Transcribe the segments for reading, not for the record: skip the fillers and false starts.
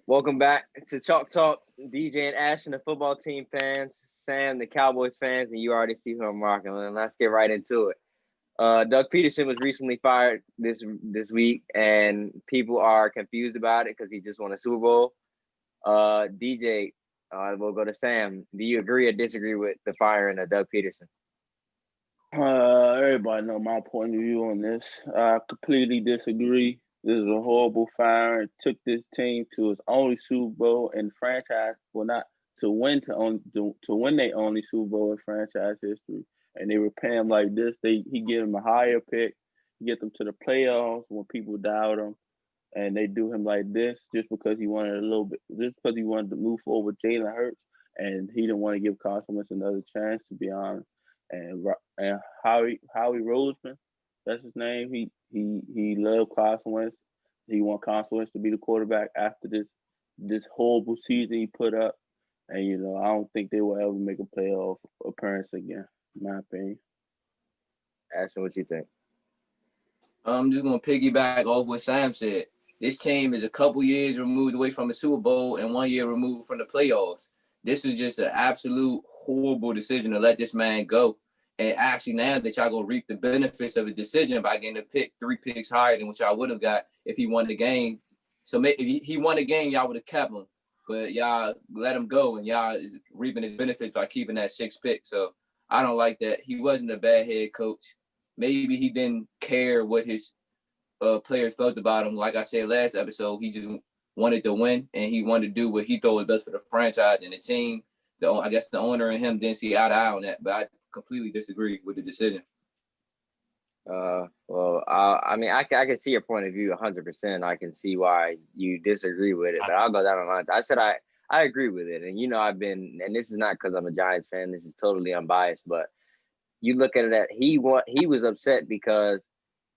Welcome back to Chalk Talk. DJ and Ashton, the football team fans, Sam, the Cowboys fans, and you already see who I'm rocking with. And let's get right into it. Doug Peterson was recently fired this week, and people are confused about it because he just won a Super Bowl. DJ, we'll go to Sam. Do you agree or disagree with the firing of Doug Peterson? Everybody know my point of view on this. I completely disagree. This is a horrible fire. It took this team to its only Super Bowl in franchise, well, not to win their only Super Bowl in franchise history. And they were paying him like this. He gave him a higher pick, get them to the playoffs when people doubt him, and they do him like this just because he wanted a little bit, just because he wanted to move forward with Jalen Hurts, and he didn't want to give Carson Wentz another chance, to be honest. And Howie Roseman, that's his name. He loved Carson Wentz. He want Carson Wentz to be the quarterback after this horrible season he put up. And I don't think they will ever make a playoff appearance again, in my opinion. Ashton, what you think? I'm just gonna piggyback off what Sam said. This team is a couple years removed away from a Super Bowl and 1 year removed from the playoffs. This was just an absolute horrible decision to let this man go. And actually, now that y'all gonna reap the benefits of the decision by getting a pick 3 picks higher than what y'all would have got if he won the game. So if he won the game, y'all would have kept him, but y'all let him go, and y'all is reaping his benefits by keeping that 6 pick. So I don't like that. He wasn't a bad head coach. Maybe he didn't care what his players felt about him. Like I said last episode, he just wanted to win, and he wanted to do what he thought was best for the franchise and the team. I guess the owner and him didn't see eye to eye on that, but I completely disagree with the decision. I mean, I can see your point of view 100%. I can see why you disagree with it, but I'll go down the lines. I said I agree with it, and I've been, and this is not because I'm a Giants fan. This is totally unbiased, but you look at it that he was upset because,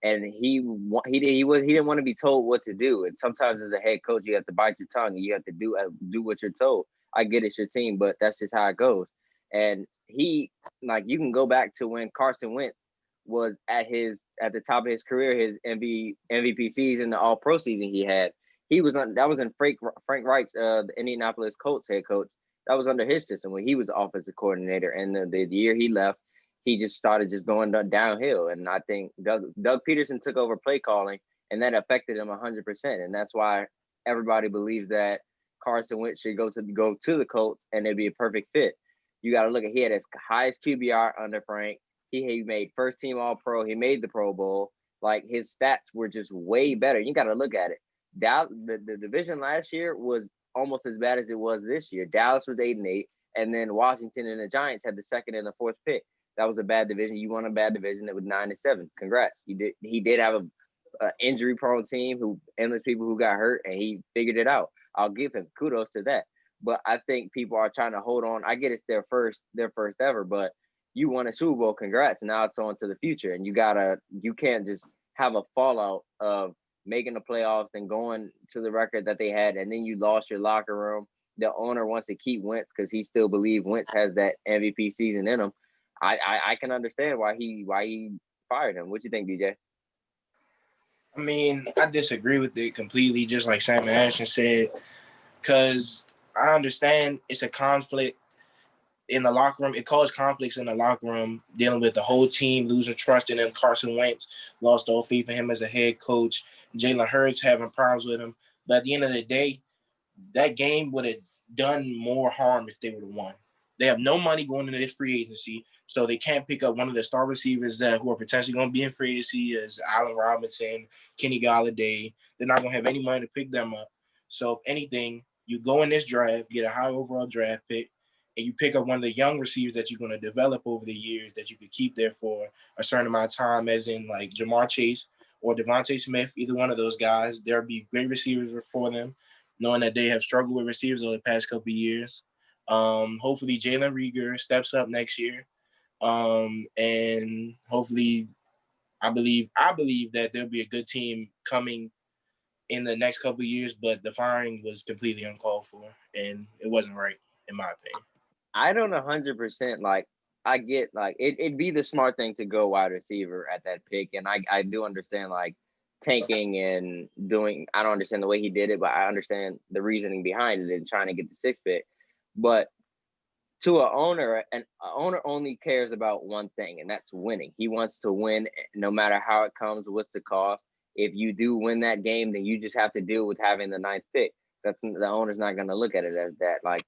and he didn't want to be told what to do. And sometimes as a head coach, you have to bite your tongue and you have to do what you're told. I get it's your team, but that's just how it goes. And he, like, you can go back to when Carson Wentz was at the top of his career, his MVP season, the All Pro season he had. He was on that was in Frank Reich's the Indianapolis Colts head coach. That was under his system when he was the offensive coordinator. And the year he left, he just started just going downhill. And I think Doug Peterson took over play calling, and that affected him 100%. And that's why everybody believes that Carson Wentz should go to the Colts, and it'd be a perfect fit. You got to look at he had his highest QBR under Frank. He made first team All Pro. He made the Pro Bowl. Like, his stats were just way better. You got to look at it. The division last year was almost as bad as it was this year. Dallas was 8-8, and then Washington and the Giants had the second and the fourth pick. That was a bad division. You won a bad division that was 9-7. Congrats. He did have a injury prone team who endless people who got hurt, and he figured it out. I'll give him kudos to that. But I think people are trying to hold on. I get it's their first ever, but you won a Super Bowl. Congrats. Now it's on to the future, and you can't just have a fallout of making the playoffs and going to the record that they had, and then you lost your locker room. The owner wants to keep Wentz because he still believes Wentz has that MVP season in him. I can understand why he fired him. What you think, DJ? I mean, I disagree with it completely, just like Sam and Ashton said, because I understand it's a conflict in the locker room. It caused conflicts in the locker room, dealing with the whole team losing trust in him. Carson Wentz lost all faith in him as a head coach. Jalen Hurts having problems with him. But at the end of the day, that game would have done more harm if they would have won. They have no money going into this free agency, so they can't pick up one of the star receivers who are potentially going to be in free agency as Allen Robinson, Kenny Galladay. They're not going to have any money to pick them up. So if anything, you go in this draft, get a high overall draft pick, and you pick up one of the young receivers that you're going to develop over the years that you could keep there for a certain amount of time, as in like Jamar Chase or Devontae Smith, either one of those guys. There'll be great receivers for them, knowing that they have struggled with receivers over the past couple of years. Hopefully Jalen Reagor steps up next year. And hopefully I believe that there'll be a good team coming in the next couple of years, but the firing was completely uncalled for, and it wasn't right, in my opinion. I don't 100% like. I get like it'd be the smart thing to go wide receiver at that pick, and I do understand like tanking and doing. I don't understand the way he did it, but I understand the reasoning behind it and trying to get the sixth pick. But to an owner only cares about one thing, and that's winning. He wants to win no matter how it comes, what's the cost. If you do win that game, then you just have to deal with having the ninth pick. That's the owner's not going to look at it as that. Like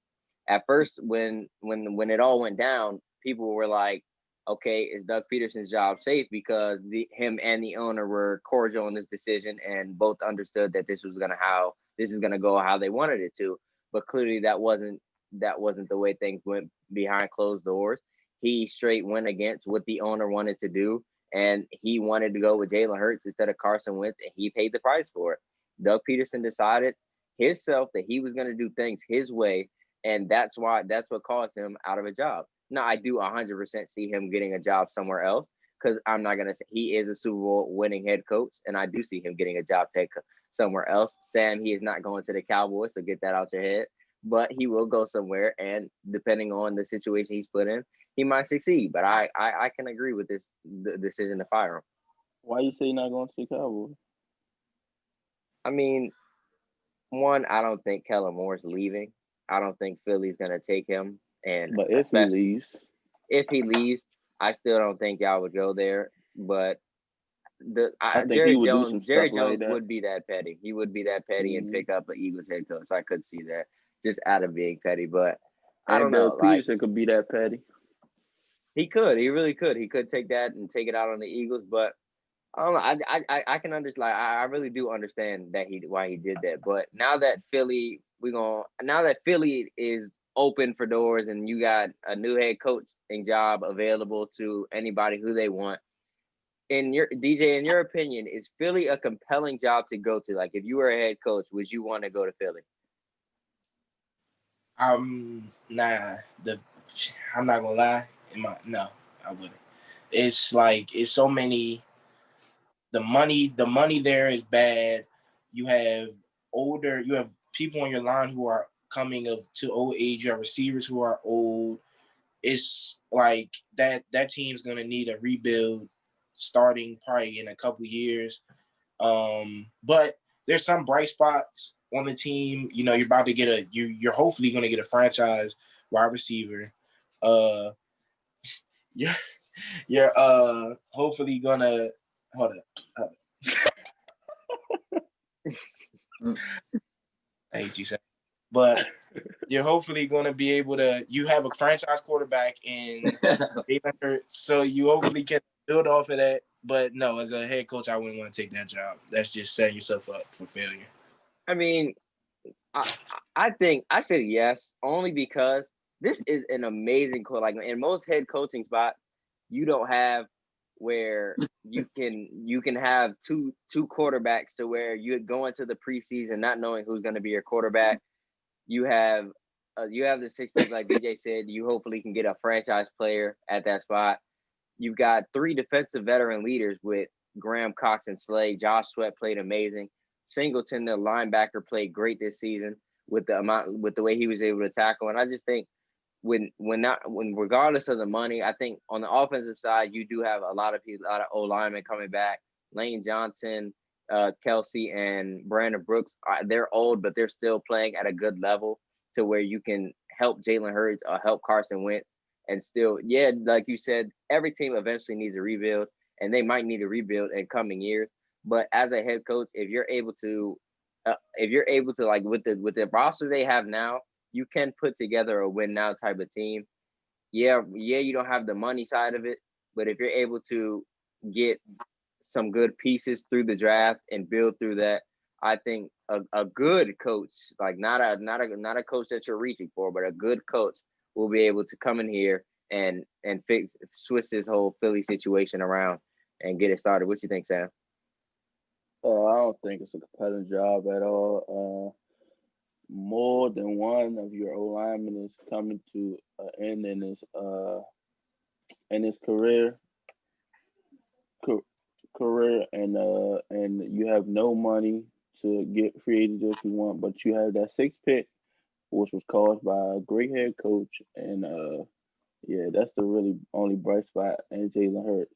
at first, when it all went down, people were like, "Okay, is Doug Peterson's job safe?" Because him and the owner were cordial in this decision and both understood that this is gonna go how they wanted it to. But clearly, that wasn't the way things went behind closed doors. He straight went against what the owner wanted to do, and he wanted to go with Jalen Hurts instead of Carson Wentz, and he paid the price for it. Doug Peterson decided himself that he was going to do things his way, and that's what caused him out of a job. Now, I do 100% see him getting a job somewhere else because I'm not going to say he is a Super Bowl winning head coach, and I do see him getting a job somewhere else. Sam, he is not going to the Cowboys, so get that out your head. But he will go somewhere, and depending on the situation he's put in, he might succeed. But I can agree with the decision to fire him. Why you say not going to the Cowboys? I mean, one, I don't think Kellen Moore's leaving. I don't think Philly's gonna take him. And But if he leaves, I still don't think y'all would go there. But I think Jerry he would do some Jones, Jerry stuff Jones like that. would be that petty. He would be that petty and Mhm. pick up an Eagles head coach. I could see that just out of being petty. But I don't And know. Doug Like Peterson could be that petty. he could, he really could. He could take that and take it out on the Eagles. But I don't know. I can understand. Like, I really do understand that why he did that. But now that Philly is open for doors and you got a new head coaching job available to anybody who they want. In your opinion, is Philly a compelling job to go to? Like, if you were a head coach, would you want to go to Philly? Nah. I'm not gonna lie. No, I wouldn't. It's like it's so many. The money there is bad. You have you have people on your line who are coming to old age. You have receivers who are old. It's like that team's gonna need a rebuild starting probably in a couple years. But there's some bright spots on the team. You know, you're about to get you're hopefully gonna get a franchise wide receiver. You're you're hopefully gonna hold up. I hate you, Sam. But you're hopefully going to be able to. You have a franchise quarterback in Jalen Hurts, so you hopefully can build off of that. But no, as a head coach, I wouldn't want to take that job. That's just setting yourself up for failure. I mean, I think I said yes only because this is an amazing coach. Like in most head coaching spots, you don't have where you can have two quarterbacks to where you go into the preseason not knowing who's going to be your quarterback. You have the sixth pick, like DJ said. You hopefully can get a franchise player at that spot. You've got three defensive veteran leaders with Graham, Cox, and Slade. Josh Sweat played amazing. Singleton, the linebacker, played great this season with the way he was able to tackle. And I just think when regardless of the money, I think on the offensive side you do have a lot of O linemen coming back. Lane Johnson, Kelsey, and Brandon Brooks. They're old, but they're still playing at a good level to where you can help Jalen Hurts or help Carson Wentz. And still, yeah, like you said, every team eventually needs a rebuild, and they might need a rebuild in coming years. But as a head coach, if you're able to like with the roster they have now, you can put together a win now type of team. Yeah, you don't have the money side of it, but if you're able to get some good pieces through the draft and build through that, I think a good coach, like not a coach that you're reaching for, but a good coach will be able to come in here and switch this whole Philly situation around and get it started. What you think, Sam? I don't think it's a competitive job at all. More than one of your O linemen is coming to an end in his career, and you have no money to get free agents if you want, but you have that sixth pick, which was caused by a great head coach, and yeah, that's the really only bright spot in Jalen Hurts.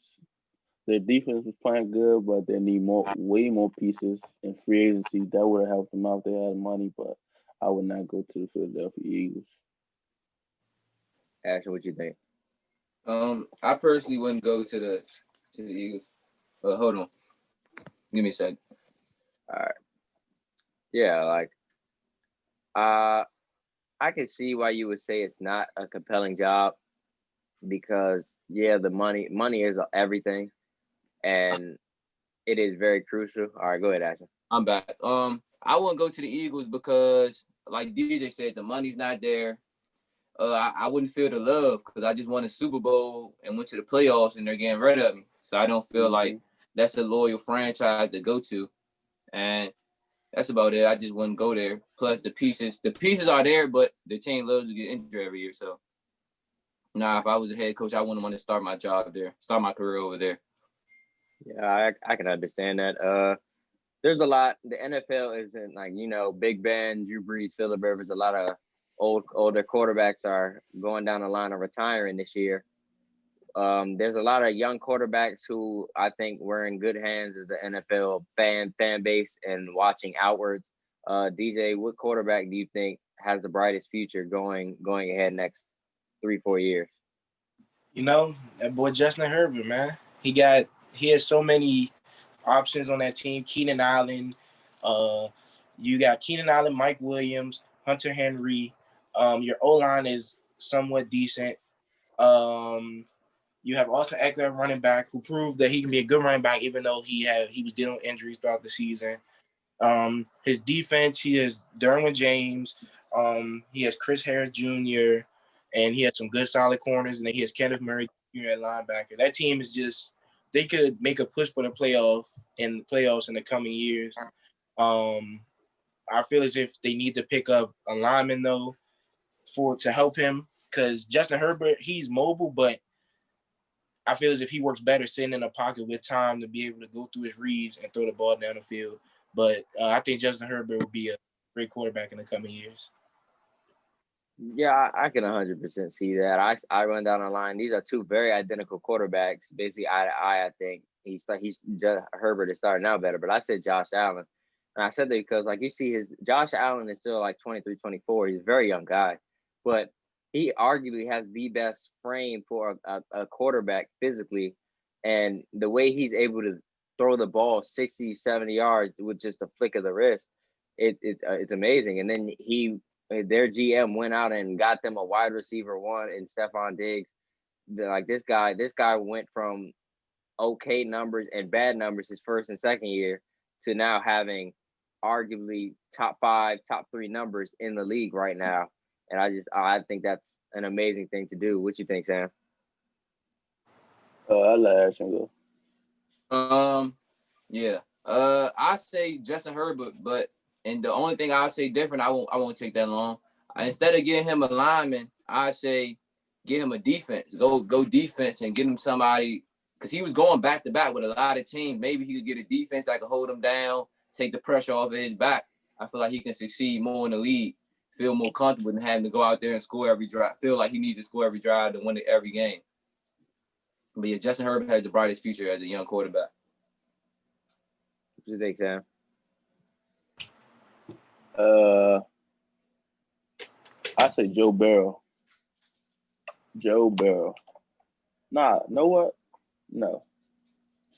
Their defense was playing good, but they need way more pieces in free agency. That would have helped them out if they had money, but I would not go to the Philadelphia Eagles. Ashton, what you think? I personally wouldn't go to the Eagles. Hold on, give me a second. All right. Yeah, like I can see why you would say it's not a compelling job because the money is everything, and it is very crucial. All right, go ahead, Ashton. I'm back. I wouldn't go to the Eagles because, like DJ said, the money's not there. I wouldn't feel the love because I just won a Super Bowl and went to the playoffs and they're getting rid of me. So I don't feel like that's a loyal franchise to go to. And that's about it. I just wouldn't go there. Plus the pieces are there, but the team loves to get injured every year. So if I was a head coach, I wouldn't want to start my career over there. Yeah, I can understand that. There's a lot. The NFL isn't like, Big Ben, Drew Brees, Phillip Rivers. A lot of older quarterbacks are going down the line of retiring this year. There's a lot of young quarterbacks who I think we're in good hands as the NFL fan base and watching outwards. DJ, what quarterback do you think has the brightest future going ahead next 3-4 years? That boy Justin Herbert, man. He has so many options on that team. Keenan Allen, you got Keenan Allen, Mike Williams, Hunter Henry. Your O-line is somewhat decent. You have Austin Eckler, running back, who proved that he can be a good running back, even though he was dealing with injuries throughout the season. His defense, he has Derwin James, he has Chris Harris Jr., and he has some good solid corners, and then he has Kenneth Murray Jr. at linebacker. That team is just, they could make a push for the playoffs in the coming years. I feel as if they need to pick up a lineman though to help him, because Justin Herbert, he's mobile, but I feel as if he works better sitting in a pocket with time to be able to go through his reads and throw the ball down the field. But I think Justin Herbert will be a great quarterback in the coming years. Yeah, I can 100% see that. I run down the line. These are two very identical quarterbacks, basically eye to eye. I think Herbert is starting out better, but I said Josh Allen, and I said that because like you see Josh Allen is still like 23, 24. He's a very young guy, but he arguably has the best frame for a quarterback physically, and the way he's able to throw the ball 60, 70 yards with just a flick of the wrist, it's amazing. And then their GM went out and got them a wide receiver one in Stephon Diggs. This guy went from okay numbers and bad numbers his first and second year to now having arguably top 5, top 3 numbers in the league right now. And I think that's an amazing thing to do. What you think, Sam? I'll let Ashton go. Yeah. I say Justin Herbert, and the only thing I'll say different, I won't take that long. Instead of getting him a lineman, I say get him a defense. Go defense and get him somebody, because he was going back to back with a lot of teams. Maybe he could get a defense that could hold him down, take the pressure off of his back. I feel like he can succeed more in the league, feel more comfortable than having to go out there and score every drive. Feel like he needs to score every drive to win every game. But yeah, Justin Herbert has the brightest future as a young quarterback. What do you think, Sam? I say Joe Burrow. Nah, know what? No.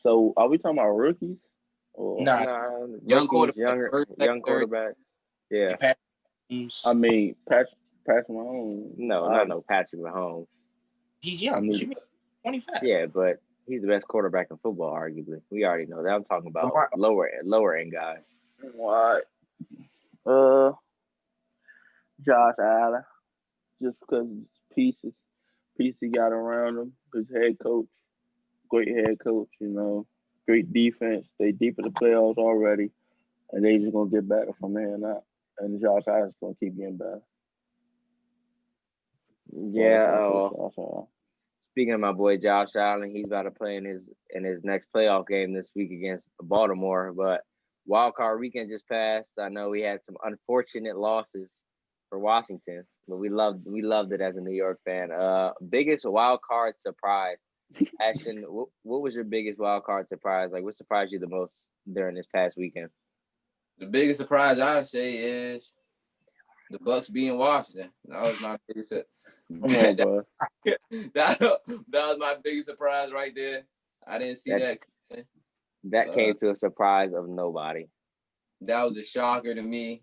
So are we talking about rookies? Or? Nah, young quarterback. Yeah. I mean, Patrick Mahomes. No, Patrick Mahomes. He's young. 25. Yeah, but he's the best quarterback in football, arguably. We already know that. I'm talking about lower end guys. What? Josh Allen, just because pieces he got around him. His head coach, great head coach. Great defense. They deep in the playoffs already, and they just gonna get better from there on out. And Josh Allen's gonna keep getting better. Yeah. Speaking of my boy Josh Allen, he's about to play in his next playoff game this week against Baltimore. But wild card weekend just passed. I know we had some unfortunate losses for Washington, but we loved it as a New York fan. Biggest wild card surprise Ashton, what was your biggest wild card surprise? Like, what surprised you the most during this past weekend? The biggest surprise I say is the Bucks being Washington. That was my biggest. Come on, bro. that was my biggest surprise right there. I didn't see That that. that came to a surprise of nobody. That was a shocker to me.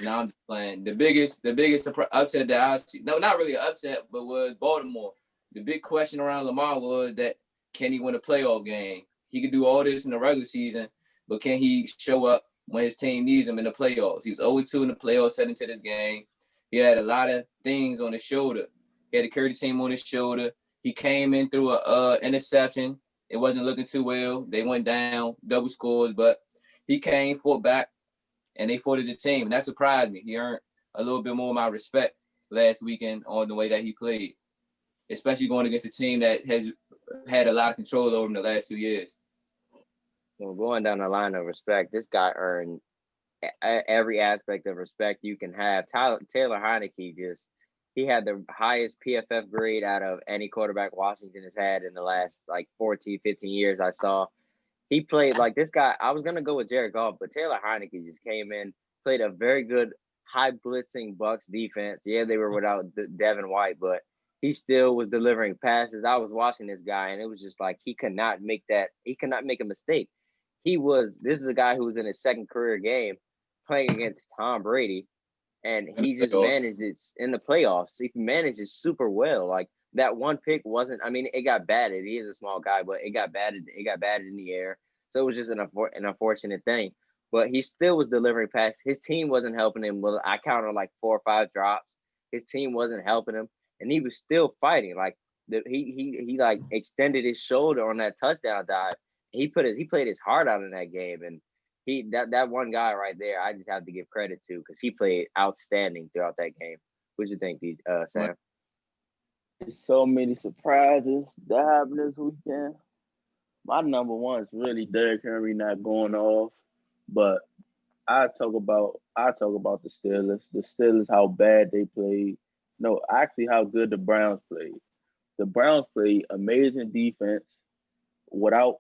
Now I'm just playing. The biggest upset that I see. No, not really an upset, but was Baltimore. The big question around Lamar was that can he win a playoff game? He could do all this in the regular season, but can he show up when his team needs him in the playoffs? He was 0-2 in the playoffs heading to this game. He had a lot of things on his shoulder. He had to carry the team on his shoulder. He came in through a interception. It wasn't looking too well. They went down, double scores, but he came, fought back, and they fought as a team. And that surprised me. He earned a little bit more of my respect last weekend on the way that he played, especially going against a team that has had a lot of control over him the last 2 years. So going down the line of respect, this guy earned every aspect of respect you can have. Taylor Heineke he had the highest PFF grade out of any quarterback Washington has had in the last like 14, 15 years I saw. He played like this guy. I was gonna go with Jared Goff, but Taylor Heineke just came in, played a very good high blitzing Bucks defense. Yeah, they were without Devin White, but he still was delivering passes. I was watching this guy, and it was just like he could not make that. He could not make a mistake. This is a guy who was in his second career game playing against Tom Brady, and he just managed it in the playoffs. He managed it super well. Like that one pick wasn't. I mean, it got batted. He is a small guy, but it got batted. It got batted in the air, so it was just an unfortunate thing. But he still was delivering passes. His team wasn't helping him. Well, I counted like 4 or 5 drops. His team wasn't helping him, and he was still fighting. Like he like extended his shoulder on that touchdown dive. He played his heart out in that game, and that one guy right there, I just have to give credit to because he played outstanding throughout that game. What you think, Sam? There's so many surprises that happened this weekend. My number one is really Derrick Henry not going off, but I talk about the Steelers. The Steelers, how bad they played. No, actually, how good the Browns played. The Browns played amazing defense without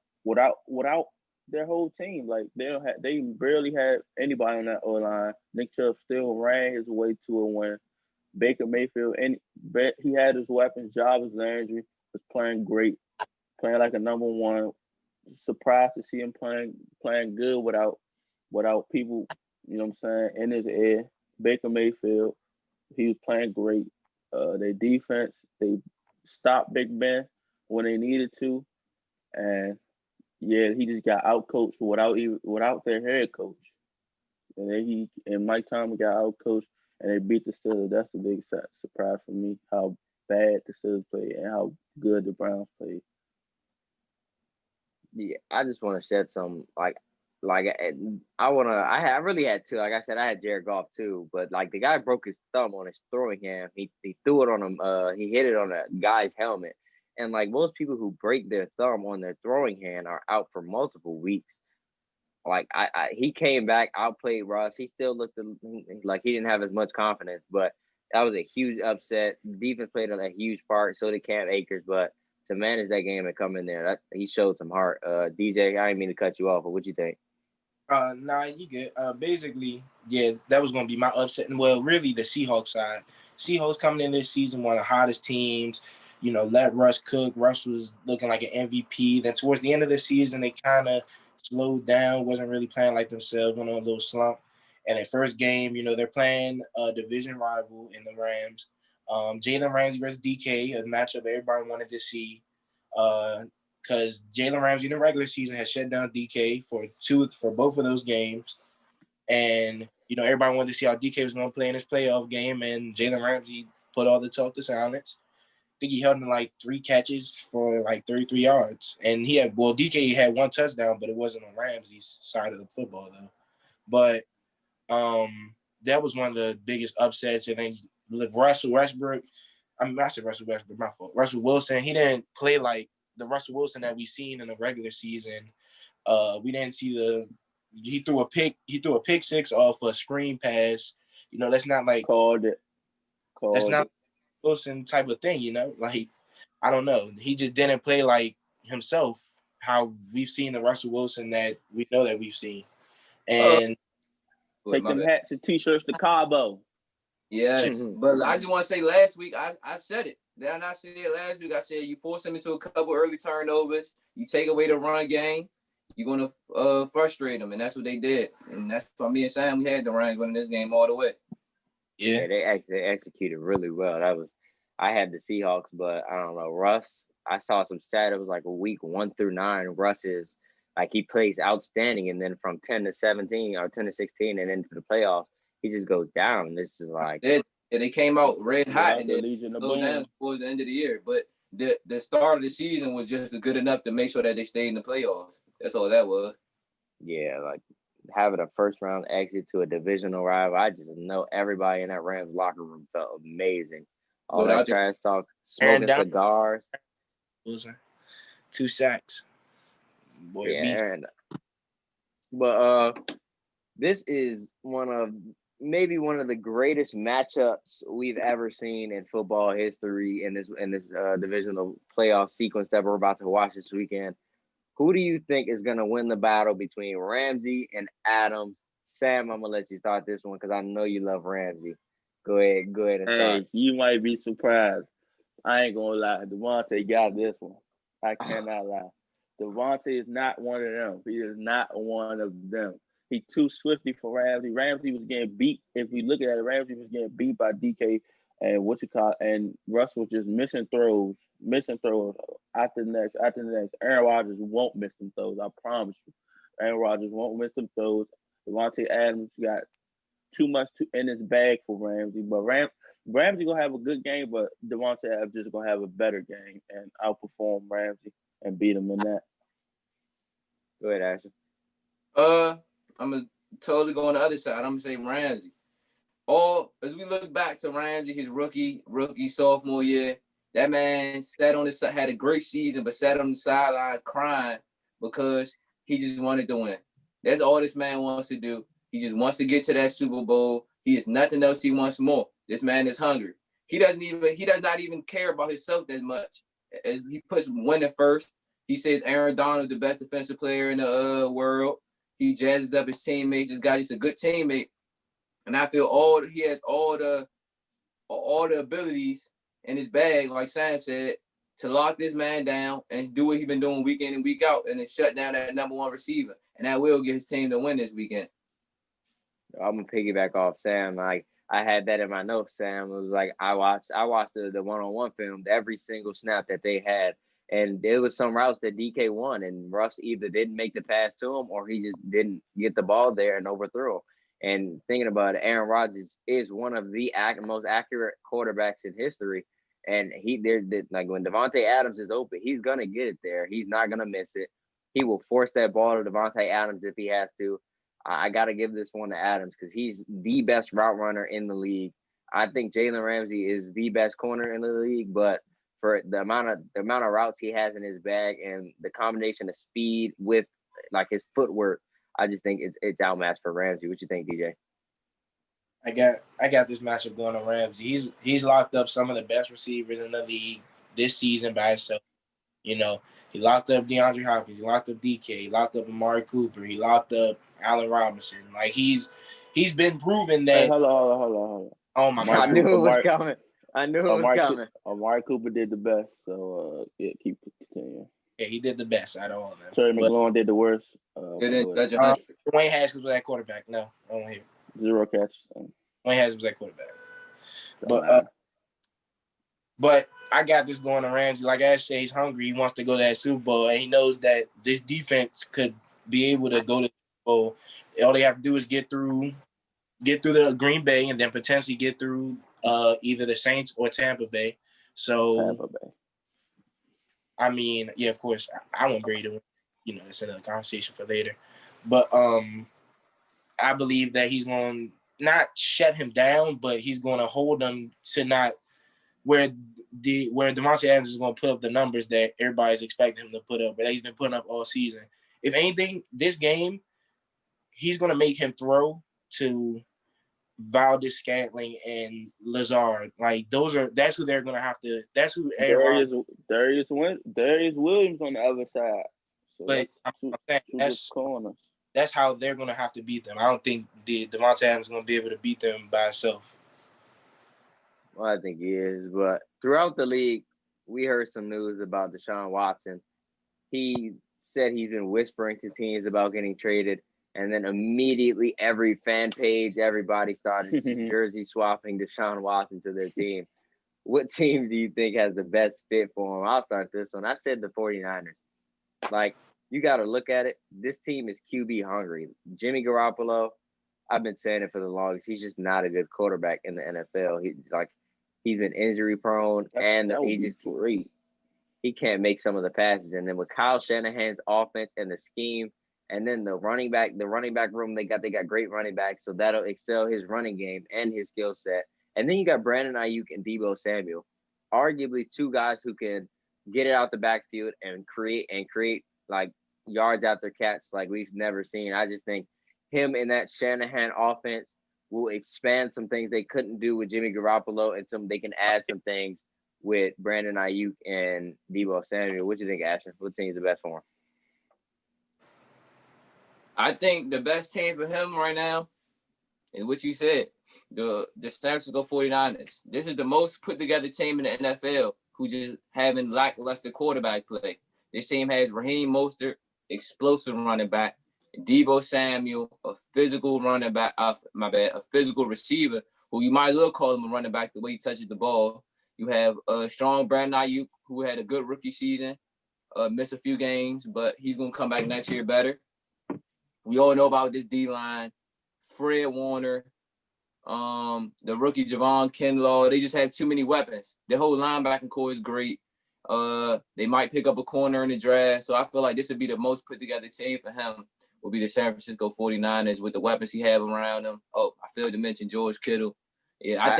their whole team. Like they barely had anybody on that O line. Nick Chubb still ran his way to a win. Baker Mayfield, and he had his weapons. Jarvis Landry was playing great, playing like a number one. Surprised to see him playing good without people, what I'm saying, in his ear. Baker Mayfield, he was playing great. Their defense, they stopped Big Ben when they needed to, and yeah, he just got outcoached without their head coach. And then he and Mike Tomlin got outcoached, and they beat the Steelers. That's the big surprise for me. How bad the Steelers played and how good the Browns played. Yeah, I just want to shed some I really had two. Like I said, I had Jared Goff too, but like the guy broke his thumb on his throwing hand. He threw it on him. He hit it on a guy's helmet, and like most people who break their thumb on their throwing hand are out for multiple weeks. Like he came back, outplayed Russ. He still looked like he didn't have as much confidence, but that was a huge upset. Defense played a huge part. So did Cam Akers, but to manage that game and come in there, he showed some heart. DJ, I didn't mean to cut you off, but what you think? Nah, you good. Basically, yeah, that was gonna be my upset. And well, really the Seahawks side. Seahawks coming in this season, one of the hottest teams. Let Russ cook. Russ was looking like an MVP. Then towards the end of the season, they kind of slowed down, wasn't really playing like themselves, went on a little slump. And their first game, they're playing a division rival in the Rams. Jalen Ramsey versus DK, a matchup everybody wanted to see. Because Jalen Ramsey in the regular season has shut down DK for both of those games. And, everybody wanted to see how DK was going to play in his playoff game, and Jalen Ramsey put all the talk to silence. I think he held him like 3 catches for like 33 yards. And DK had 1 touchdown, but it wasn't on Ramsey's side of the football, though. But that was one of the biggest upsets. And then Russell Westbrook, I said Russell Westbrook, my fault. Russell Wilson, he didn't play like the Russell Wilson that we seen in the regular season. We didn't see he threw a pick six off a screen pass. That's not like Called it. that's not Wilson type of thing, like I don't know. He just didn't play like himself, how we've seen the Russell Wilson that we know that we've seen. And take them hats and T-shirts to Cabo. Yes, but I just want to say last week, I said it. Then I said it last week. I said you force him into a couple early turnovers. You take away the run game. You're going to frustrate them, and that's what they did. And that's why me and Sam, we had the run winning this game all the way. Yeah, they executed really well. I had the Seahawks, but I don't know. Russ, I saw some stat. It was like a week 1 through 9. Russ is like he plays outstanding, and then from 10 to 17 or 10 to 16 and into the playoffs, he just goes down. This is like they came out red hot and then slowed down towards the end of the year. But the start of the season was just good enough to make sure that they stayed in the playoffs. That's all that was. Yeah, like having a first round exit to a divisional rival. I just know everybody in that Rams locker room felt amazing. All that trash talk, smoking cigars. Losing 2 sacks. Boy, yeah, but this is maybe one of the greatest matchups we've ever seen in football history in this divisional playoff sequence that we're about to watch this weekend. Who do you think is going to win the battle between Ramsey and Adams? Sam, I'm going to let you start this one because I know you love Ramsey. Go ahead and start. Hey, you might be surprised. I ain't going to lie. Devontae got this one. I cannot lie. Devontae is not one of them. He is not one of them. He's too swifty for Ramsey. Ramsey was getting beat. If we look at it, Ramsey was getting beat by DK and Russ was just missing throws after the next. Aaron Rodgers won't miss them throws. I promise you. Aaron Rodgers won't miss them throws. Devontae Adams got too much in his bag for Ramsey. But Ramsey gonna have a good game, but Devontae Adams just gonna have a better game and outperform Ramsey and beat him in that. Go ahead, Asher. I'm gonna totally go on the other side. I'm gonna say Ramsey. As we look back to Ramsey, his rookie sophomore year, that man had a great season, but sat on the sideline crying because he just wanted to win. That's all this man wants to do. He just wants to get to that Super Bowl. He is nothing else. He wants more. This man is hungry. He does not even care about himself that much. As he puts winning first. He says Aaron Donald the best defensive player in the world. He jazzes up his teammates. This guy is a good teammate. And I feel he has all the abilities in his bag, like Sam said, to lock this man down and do what he's been doing week in and week out, and then shut down that number one receiver. And that will get his team to win this weekend. I'm gonna piggyback off Sam. Like I had that in my notes, Sam. It was like I watched the one-on-one film every single snap that they had. And there was some routes that DK won, and Russ either didn't make the pass to him or he just didn't get the ball there and overthrew him. And thinking about it, Aaron Rodgers is one of the most accurate quarterbacks in history. And like when Devontae Adams is open, he's gonna get it there. He's not gonna miss it. He will force that ball to Devontae Adams if he has to. I gotta give this one to Adams because he's the best route runner in the league. I think Jalen Ramsey is the best corner in the league, but for the amount of routes he has in his bag and the combination of speed with like his footwork, I just think it's outmatched for Ramsey. What you think, DJ? I got this matchup going on Ramsey. He's locked up some of the best receivers in the league this season by himself. You know, he locked up DeAndre Hopkins, he locked up DK, he locked up Amari Cooper, he locked up Allen Robinson. Like he's been proven that. Hey, hold on. Oh my God! I knew it was coming. Amari Cooper did the best, so keep continuing. Yeah, he did the best out of all of them. Terry McLaurin did the worst. Dwayne Haskins was that quarterback. No, I don't hear. 0 catches. Dwayne Haskins was that quarterback. But I got this going on Ramsey. Like Ash said, he's hungry. He wants to go to that Super Bowl, and he knows that this defense could be able to go to the Super Bowl. All they have to do is get through the Green Bay, and then potentially get through either the Saints or Tampa Bay. So, Tampa Bay. I mean, yeah, of course, I want Brady to win. You know, it's another conversation for later. But I believe that he's going to not shut him down, but he's going to hold them to not where Devontae Adams is going to put up the numbers that everybody's expecting him to put up, but he's been putting up all season. If anything, this game, he's going to make him throw to Valdez Scantling and Lazard. Like that's who they're gonna have to. That's who Darius Williams on the other side. So but two good corners. That's how they're gonna have to beat them. I don't think Devontae Adams is gonna be able to beat them by himself. Well, I think he is, but throughout the league, we heard some news about Deshaun Watson. He said he's been whispering to teams about getting traded, and then immediately every fan page, everybody started jersey swapping Deshaun Watson to their team. What team do you think has the best fit for him? I'll start this one. I said the 49ers. Like, you got to look at it. This team is QB hungry. Jimmy Garoppolo, I've been saying it for the longest. He's just not a good quarterback in the NFL. He's been injury prone, and he just great. He can't make some of the passes. And then with Kyle Shanahan's offense and the scheme, and then the running back room, they got great running backs, so that'll excel his running game and his skill set. And then you got Brandon Ayuk and Deebo Samuel, arguably two guys who can get it out the backfield and create like yards after catch like we've never seen. I just think him in that Shanahan offense will expand some things they couldn't do with Jimmy Garoppolo, and they can add some things with Brandon Ayuk and Deebo Samuel. What do you think, Ashton? What team is the best for him? I think the best team for him right now is what you said, the San Francisco 49ers. This is the most put together team in the NFL who just having lackluster quarterback play. This team has Raheem Mostert, explosive running back, Deebo Samuel, a physical running back, a physical receiver who you might as well call him a running back the way he touches the ball. You have a strong Brandon Ayuk who had a good rookie season, missed a few games, but he's going to come back next year better. We all know about this D-line, Fred Warner, the rookie Javon Kinlaw. They just have too many weapons. The whole linebacking core is great. They might pick up a corner in the draft. So I feel like this would be the most put together team for him, will be the San Francisco 49ers with the weapons he have around him. Oh, I failed to mention George Kittle. Yeah, I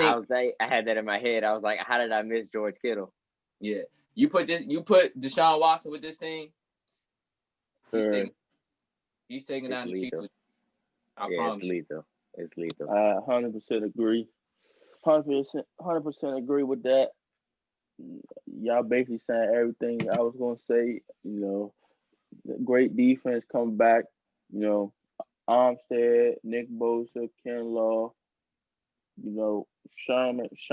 had that in my head. I was like, how did I miss George Kittle? Yeah. You put Deshaun Watson with this team, he's taking down the Chiefs. I promise. It's lethal. I 100% agree. 100% agree with that. Y'all basically saying everything I was gonna say. You know, great defense come back. You know, Armstead, Nick Bosa, Ken Law. You know, Sherman. He's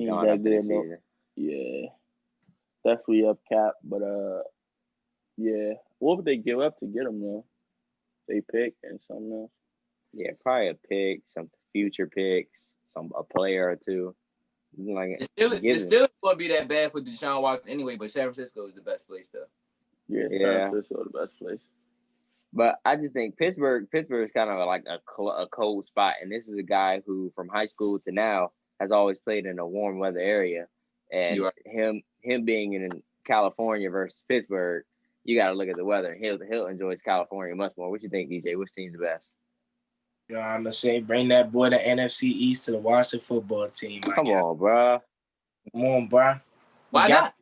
gone after this season. Yeah, definitely up cap, but yeah. What would they give up to get him though? They pick and something else. Yeah, probably a pick, some future picks, a player or two. Like it's still gonna be that bad for Deshaun Watson anyway, but San Francisco is the best place though. Yeah, San Francisco the best place. But I just think Pittsburgh is kind of like a cold spot, and this is a guy who, from high school to now, has always played in a warm weather area, and him being in California versus Pittsburgh, you got to look at the weather. He'll enjoy California much more. What you think, DJ? Which team's the best? Yeah, I'm gonna say bring that boy to NFC East to the Washington football team. Come on, bro. Why not?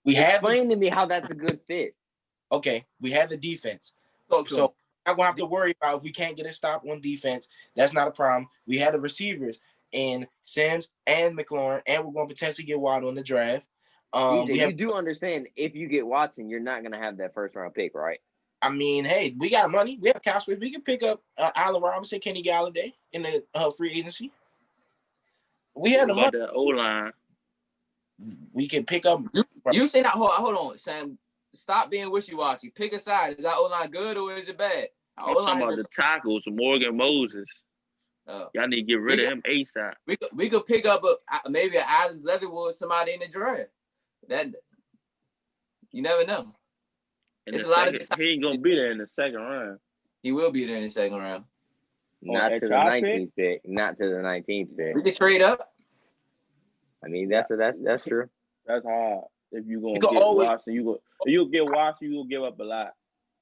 Explain to me how that's a good fit. Okay, we had the defense. So I'm gonna have to worry about if we can't get a stop on defense. That's not a problem. We had the receivers in Sims and McLaurin, and we're gonna potentially get Waddle in the draft. DJ, you do understand if you get Watson, you're not gonna have that first round pick, right? I mean, hey, we got money. We have cap space. We can pick up Allen Robinson, Kenny Galladay in the free agency. We had the money. The O-line. We can pick up. You say that? Hold on, Sam. Stop being wishy-washy. Pick a side. Is that O-line good or is it bad? I'm talking about the tackles, Morgan Moses. Y'all need to get rid of him ASAP. We could pick up maybe an Alex Leatherwood, somebody in the draft. That you never know. It's a lot of he ain't gonna be there in the second round. He will be there in the second round. Not to the 19th pick. Not to the 19th pick. We could trade up. I mean, that's true. That's hard. If you gonna get Watson, you get Watson, you will give up a lot.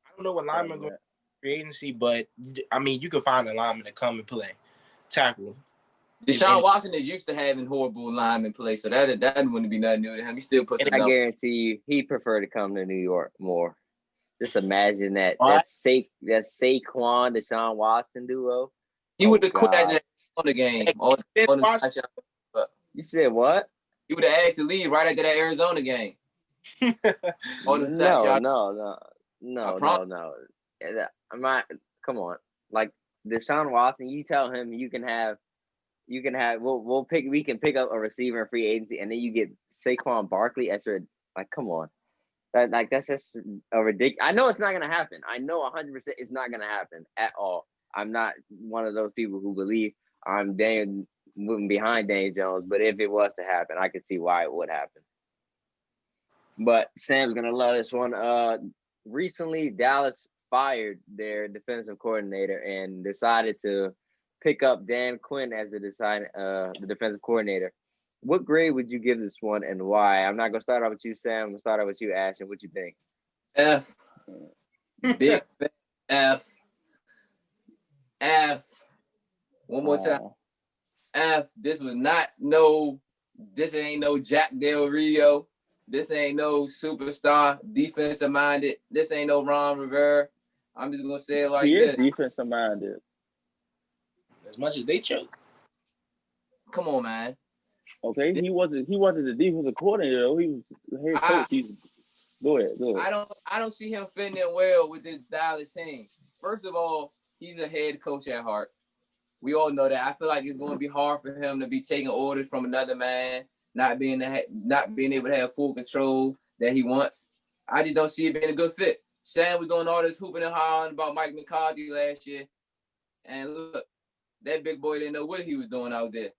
I don't know what lineman going to free agency, but I mean, you can find a lineman to come and play tackle. Deshaun Watson is used to having horrible linemen play, so that wouldn't be nothing new to him. He still puts it up. I guarantee you, he'd prefer to come to New York more. Just imagine that Saquon Deshaun Watson duo. He would have quit at the Arizona game. You said what? He would have asked to leave right after that Arizona game. No. Come on. Like Deshaun Watson, you tell him you can have we can pick up a receiver in free agency, and then you get Saquon Barkley as your, like, come on. That's just a ridiculous. I know it's not gonna happen. I know 100% it's not gonna happen at all. I'm not one of those people who believe I'm moving behind Daniel Jones, but if it was to happen, I could see why it would happen. But Sam's gonna love this one. Recently Dallas fired their defensive coordinator and decided to pick up Dan Quinn as the defensive coordinator. What grade would you give this one and why? I'm not gonna start out with you, Sam. I'm gonna start out with you, Ashton. What you think? F. Big F. F. One more time. F. This ain't no Jack Del Rio. This ain't no superstar defensive minded. This ain't no Ron Rivera. I'm just gonna say it like this. He is defensive minded. As much as they choke. Come on, man. Okay, he wasn't the defensive coordinator though. He was the head coach. Go ahead. I don't see him fitting in well with this Dallas team. First of all, he's a head coach at heart. We all know that. I feel like it's going to be hard for him to be taking orders from another man, not being able to have full control that he wants. I just don't see it being a good fit. Sam was doing all this hooping and hollering about Mike McCarthy last year, and look, that big boy didn't know what he was doing out there.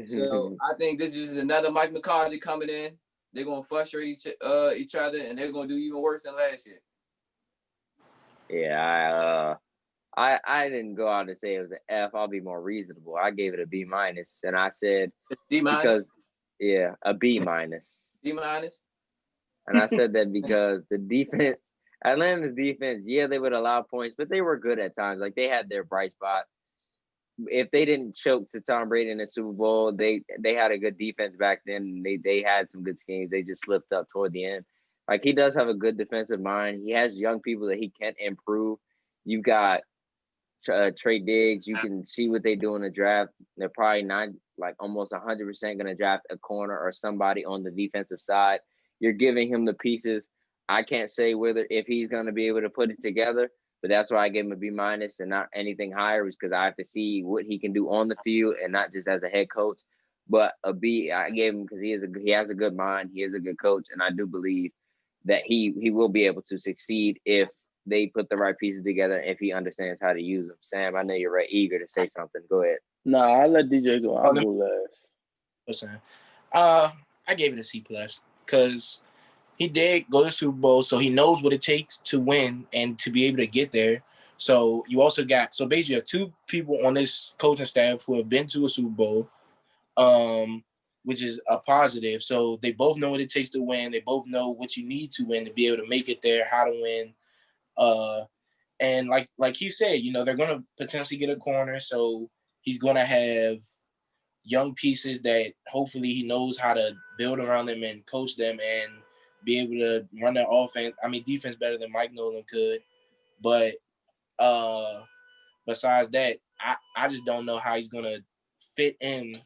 So I think this is another Mike McCarthy coming in. They're gonna frustrate each other, and they're gonna do even worse than last year. Yeah, I didn't go out and say it was an F. I'll be more reasonable. I gave it a B-, and I said D-? Because a B-. D-? And I said that because the defense, Atlanta's defense, they would allow points, but they were good at times. Like, they had their bright spot. If they didn't choke to Tom Brady in the Super Bowl, they had a good defense back then. They had some good schemes. They just slipped up toward the end. Like, he does have a good defensive mind. He has young people that he can improve. You've got Trey Diggs. You can see what they do in the draft. They're probably not, like, almost 100% going to draft a corner or somebody on the defensive side. You're giving him the pieces. I can't say if he's going to be able to put it together, but that's why I gave him a B- and not anything higher, because I have to see what he can do on the field and not just as a head coach. But a B I gave him because he has a good mind. He is a good coach, and I do believe that he will be able to succeed if they put the right pieces together, if he understands how to use them. Sam, I know you're eager to say something. Go ahead. No, I'll let DJ go. I'll go last. Listen, I gave it a C+ because he did go to Super Bowl, so he knows what it takes to win and to be able to get there. So you also basically you have two people on this coaching staff who have been to a Super Bowl, which is a positive. So they both know what it takes to win. They both know what you need to win to be able to make it there, how to win. And like you said, they're going to potentially get a corner. So he's going to have young pieces that hopefully he knows how to build around them and coach them and be able to run their defense better than Mike Nolan could. But besides that, I just don't know how he's gonna fit in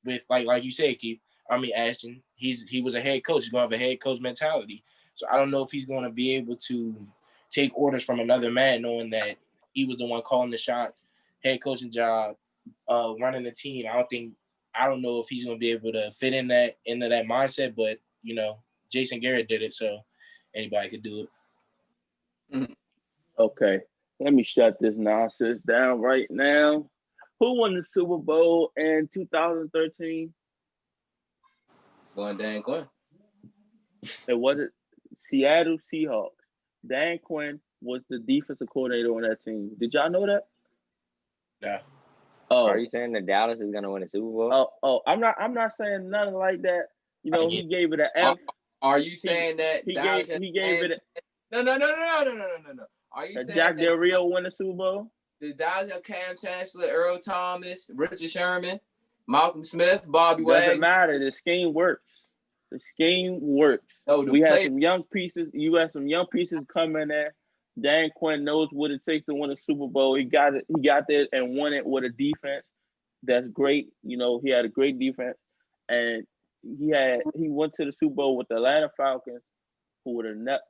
with like you said, Keith. Ashton. He was a head coach. He's gonna have a head coach mentality. So I don't know if he's gonna be able to take orders from another man, knowing that he was the one calling the shots, head coaching job, running the team. I don't know if he's gonna be able to fit into that mindset, but Jason Garrett did it, so anybody could do it. Mm-hmm. Okay, let me shut this nonsense down right now. Who won the Super Bowl in 2013? Going Dan Quinn. It wasn't Seattle Seahawks. Dan Quinn was the defensive coordinator on that team. Did y'all know that? No. Oh, are you saying that Dallas is gonna win a Super Bowl? Oh, I'm not saying nothing like that. He gave it an F. Are you saying that he gave it No. Are you saying Jack that Del Rio win the Super Bowl? The Dallas have Cam Chancellor, Earl Thomas, Richard Sherman, Malcolm Smith, Bobby Doesn't Wagner? matter. The scheme works. No, we had some young pieces. You had some young pieces come in there Dan Quinn knows what it takes to win a Super Bowl. He got it. He got there and won it with a defense that's great. You know, he had a great defense, and he went to the Super Bowl with the Atlanta Falcons, who would have not.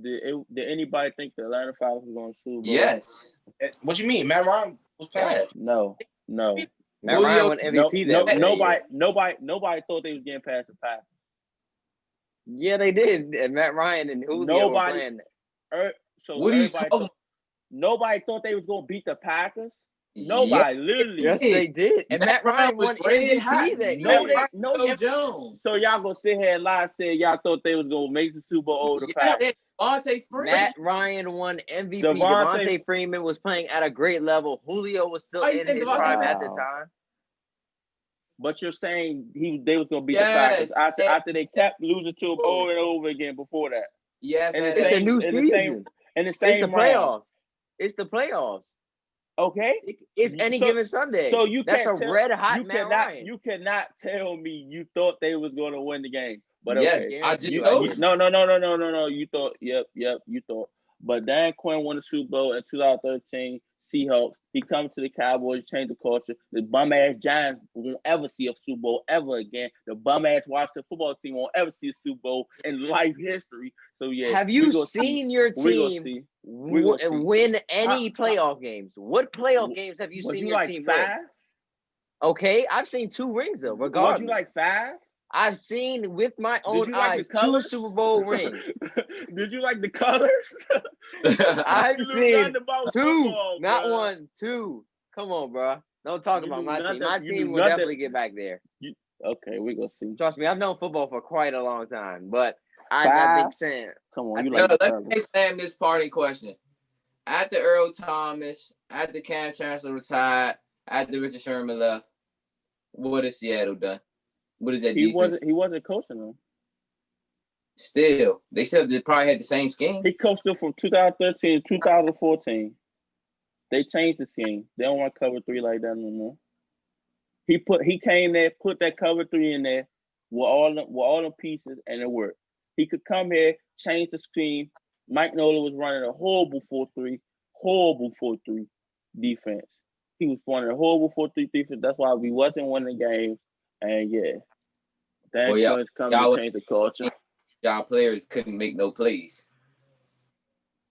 Did anybody think the Atlanta Falcons were going to Super Bowl? Yes. What you mean? Matt Ryan was playing. Yes. No. Matt Ryan won MVP Nobody thought they was getting past the Packers. Yeah, they did. And Matt Ryan and Julio were playing. So what are you talking? Nobody thought they was gonna beat the Packers. Nobody, literally. Yes, they did. And Matt Ryan won MVP that year. No, Jones. So y'all gonna sit here and lie and say y'all thought they was gonna make the Super Bowl over the Packers. Matt Ryan won MVP. Devontae Freeman was playing at a great level. Julio was still in his prime at the time. But you're saying they was gonna beat the Packers after they kept losing to them over and over again before that. Yes, and it's a new season. It's the playoffs. It's the playoffs. Okay, it's any given Sunday. So that's a red hot Matt Ryan. You cannot tell me you thought they was going to win the game. But okay, I just no. You thought, yep, you thought. But Dan Quinn won the Super Bowl in 2013. Seahawks. He comes to the Cowboys, change the culture. The bum ass Giants won't ever see a Super Bowl ever again. The bum ass Washington football team won't ever see a Super Bowl in life history. So yeah, have you seen your team win any playoff games? What playoff games have you seen your team win? Okay, I've seen 2 rings though. Regardless, was you like 5? I've seen with my own eyes 2 Super Bowl rings. Did you like the colors? I've seen 2, not 1, 2. Come on, bro. Don't talk about my team. My team will definitely get back there. Okay, we're gonna see. Trust me, I've known football for quite a long time, but I think Sam. Come on, let me ask Sam this parting question. After Earl Thomas, after Cam Chancellor retired, after Richard Sherman left, what has Seattle done? What is that? He wasn't coaching them. Still, they said they probably had the same scheme. He coached them from 2013 to 2014. They changed the scheme. They don't want cover 3 like that no more. He came there, put that cover 3 in there with all the pieces, and it worked. He could come here, change the scheme. Mike Nolan was running a horrible 4-3 defense. He was running a horrible 4-3 defense. That's why we wasn't winning games. And yeah, Quinn's coming to change the culture. Y'all players couldn't make no plays.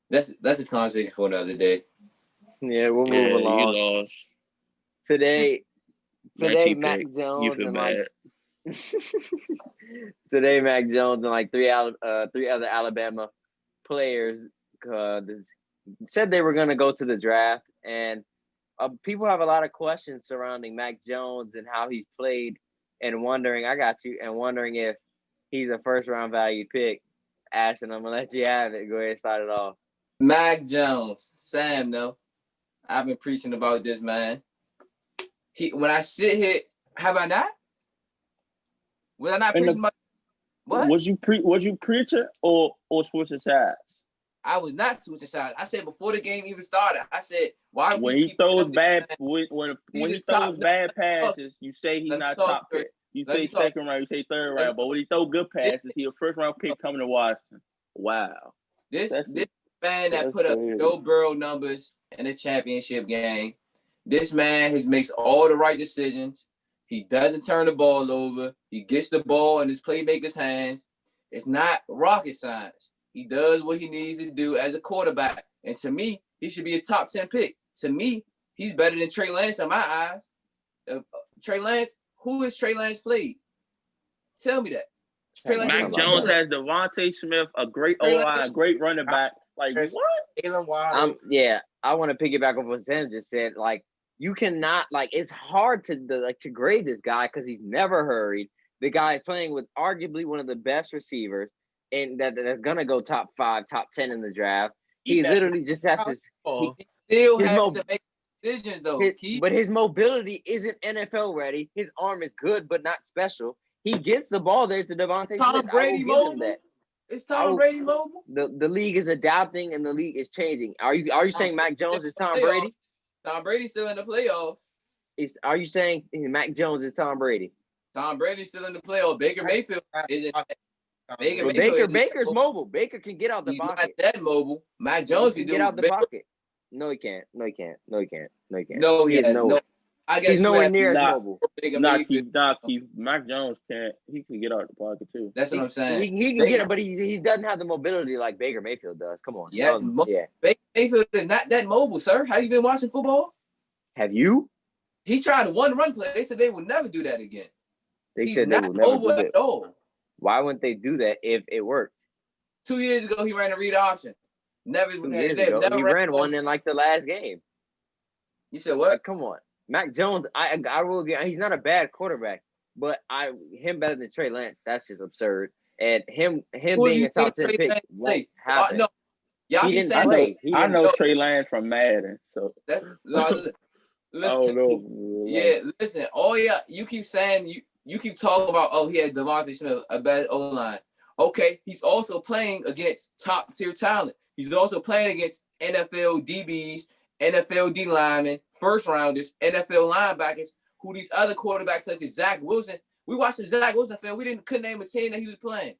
That's a conversation for another day. Yeah, we'll move along. Today, Mac Jones and today Mac Jones and like 3 other Alabama players said they were going to go to the draft, and people have a lot of questions surrounding Mac Jones and how he's played, and wondering if he's a first-round value pick. Ashton, I'm going to let you have it. Go ahead and start it off. Mac Jones. Sam, though. I've been preaching about this, man. When I sit here, have I not? Was I not preaching about what? Was you preaching or switching sides? I was not switching sides. I said before the game even started, I said, why when he throws bad bad passes, you say he's not top pick. You say second round, you say third round, but when he throw good passes, he's a first round pick coming to Washington. Wow. This man that put up Joe Burrow numbers in the championship game. This man makes all the right decisions. He doesn't turn the ball over. He gets the ball in his playmaker's hands. It's not rocket science. He does what he needs to do as a quarterback. And to me, he should be a top 10 pick. To me, he's better than Trey Lance in my eyes. Trey Lance, who has Trey Lance played? Tell me that. Mac Jones has Devontae Smith, a great O-line, a great running back. Like, what? I want to piggyback off what Sam just said. Like, you cannot, it's hard to grade this guy because he's never hurried. The guy is playing with arguably one of the best receivers, and that's gonna go top 5, top 10 in the draft. He literally just has to. He still has to make decisions though. But his mobility isn't NFL ready. His arm is good, but not special. He gets the ball. There's the Devontae Smith. Brady mobile. It's Tom Brady mobile. The league is adapting and the league is changing. Are you saying Mac Jones is Tom Brady? Tom Brady's still in the playoffs. Are you saying Mac Jones is Tom Brady? Tom Brady's still in the playoffs. Baker Mayfield isn't. Baker But Mayfield Baker's mobile. Baker can get out the he's not pocket. that mobile. Mac He Jones can can get do out the Baker. pocket. No, he can't. No, he can't. No, he can't. No, he can't. No, He he is has no. no. I guess He's you nowhere have near as Nah. mobile. Baker Nah, Mayfield. Keith. Mac Jones can't. He can get out the pocket too. That's what I'm saying. He can get it, but he doesn't have the mobility like Baker Mayfield does. Come on. Yes, Yeah. Baker Mayfield is not that mobile, sir. Have you been watching football? Have you? He tried one run play. They said they would never do that again. They He's said they not will never mobile do that. at all. Why wouldn't they do that if it worked? 2 years ago, he ran a read option. Never 2 years ago, never he ran one in like the last game. You said what? Like, come on, Mac Jones. I will get. He's not a bad quarterback, but him better than Trey Lance. That's just absurd. And him Who being you a top think 10 Trey pick Lance won't play? happen. No, y'all He keep didn't saying play. I know Trey Lance from Madden, so listen. know. Listen. You keep saying you keep talking about he had Devontae Smith, a bad O-line. Okay, he's also playing against top tier talent. He's also playing against NFL DBs, NFL D linemen, first rounders, NFL linebackers, who these other quarterbacks such as Zach Wilson. We watched the Zach Wilson film. We couldn't name a team that he was playing.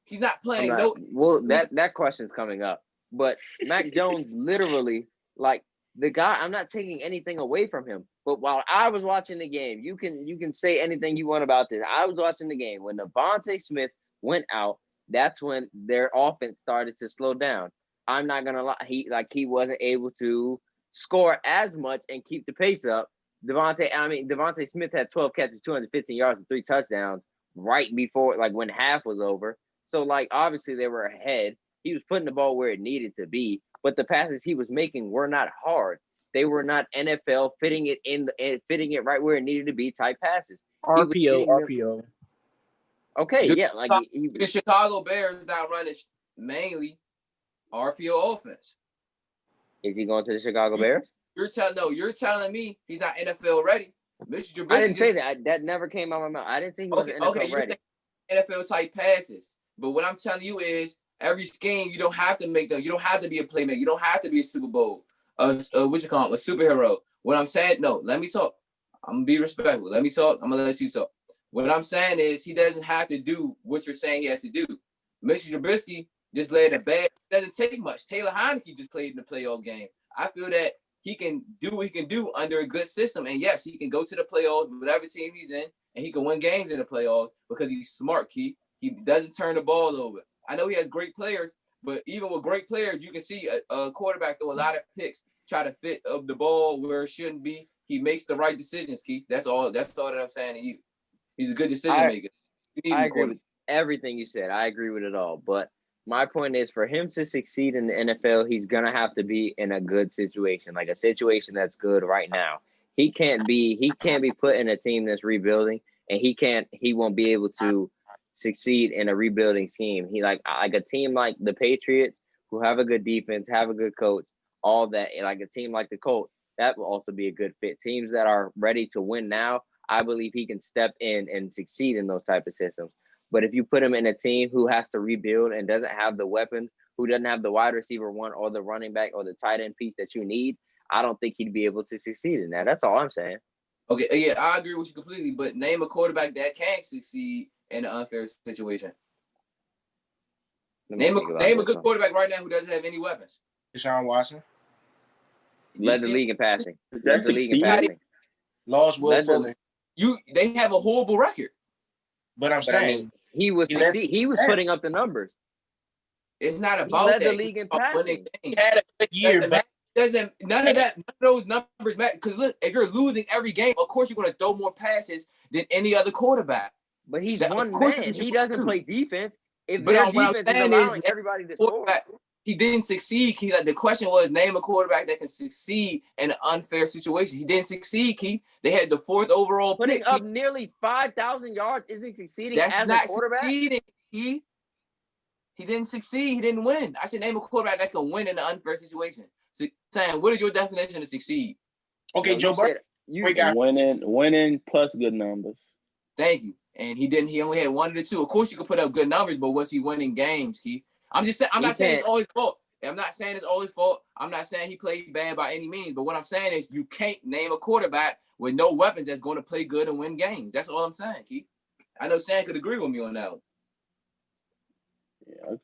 He's not playing. That question's coming up. But Mac Jones literally, like, the guy, I'm not taking anything away from him. But while I was watching the game, you can say anything you want about this. I was watching the game. When Devontae Smith went out, that's when their offense started to slow down. I'm not gonna lie, he wasn't able to score as much and keep the pace up. Devontae Smith had 12 catches, 215 yards, and 3 touchdowns right before, like, when half was over. So, like, obviously they were ahead. He was putting the ball where it needed to be, but the passes he was making were not hard. They were not NFL fitting it right where it needed to be type passes. RPO. Okay, yeah, like the Chicago Bears now running mainly RPO offense. Is he going to the Chicago Bears? You're telling me he's not NFL ready. Mr. Trubisky I didn't say that. That never came out of my mouth. I didn't think he was NFL ready. NFL type passes. But what I'm telling you is every scheme, you don't have to make them. You don't have to be a playmaker. You don't have to be a Super Bowl, a superhero. What I'm saying, no, let me talk. I'm gonna be respectful. Let me talk. I'm gonna let you talk. What I'm saying is he doesn't have to do what you're saying he has to do. Mr. Trubisky just laid a bad. It doesn't take much. Taylor Heineke just played in the playoff game. I feel that he can do what he can do under a good system. And yes, he can go to the playoffs with whatever team he's in, and he can win games in the playoffs because he's smart, Keith. He doesn't turn the ball over. I know he has great players, but even with great players, you can see a quarterback throw a lot of picks, try to fit up the ball where it shouldn't be. He makes the right decisions, Keith. That's all that I'm saying to you. He's a good decision maker. I agree with everything you said. I agree with it all. But my point is, for him to succeed in the NFL, he's gonna have to be in a good situation, like a situation that's good right now. He can't be put in a team that's rebuilding, and he won't be able to succeed in a rebuilding scheme. He like a team like the Patriots, who have a good defense, have a good coach, all that. Like a team like the Colts, that will also be a good fit. Teams that are ready to win now, I believe he can step in and succeed in those type of systems. But if you put him in a team who has to rebuild and doesn't have the weapons, who doesn't have the wide receiver one or the running back or the tight end piece that you need, I don't think he'd be able to succeed in that. That's all I'm saying. Okay, yeah, I agree with you completely. But name a quarterback that can succeed in an unfair situation. Name a good quarterback right now who doesn't have any weapons. Deshaun Watson. Led the league in passing. Led the league in passing. Lost Will Fuller. They have a horrible record. But I'm saying he was putting up the numbers. It's not about that. He led the league in passing. He had a good year. None of those numbers matter. Because look, if you're losing every game, of course you're going to throw more passes than any other quarterback. But he's one man. He doesn't play defense. If their defense is allowing everybody to score. He didn't succeed, Keith. Like, the question was, name a quarterback that can succeed in an unfair situation. He didn't succeed, Keith. They had the 4th overall pick. Putting up Keith. Nearly 5,000 yards isn't succeeding That's as not a quarterback? Succeeding, Keith. He didn't succeed. He didn't win. I said name a quarterback that can win in an unfair situation. So, Sam, what is your definition of succeed? Okay, Joe Burrow. Winning plus good numbers. Thank you. And he didn't. He only had 1 of the 2. Of course, you could put up good numbers, but was he winning games, Keith? I'm just saying. I'm not saying it's all his fault. I'm not saying it's all his fault. I'm not saying he played bad by any means. But what I'm saying is you can't name a quarterback with no weapons that's going to play good and win games. That's all I'm saying, Keith. I know Sam could agree with me on that one.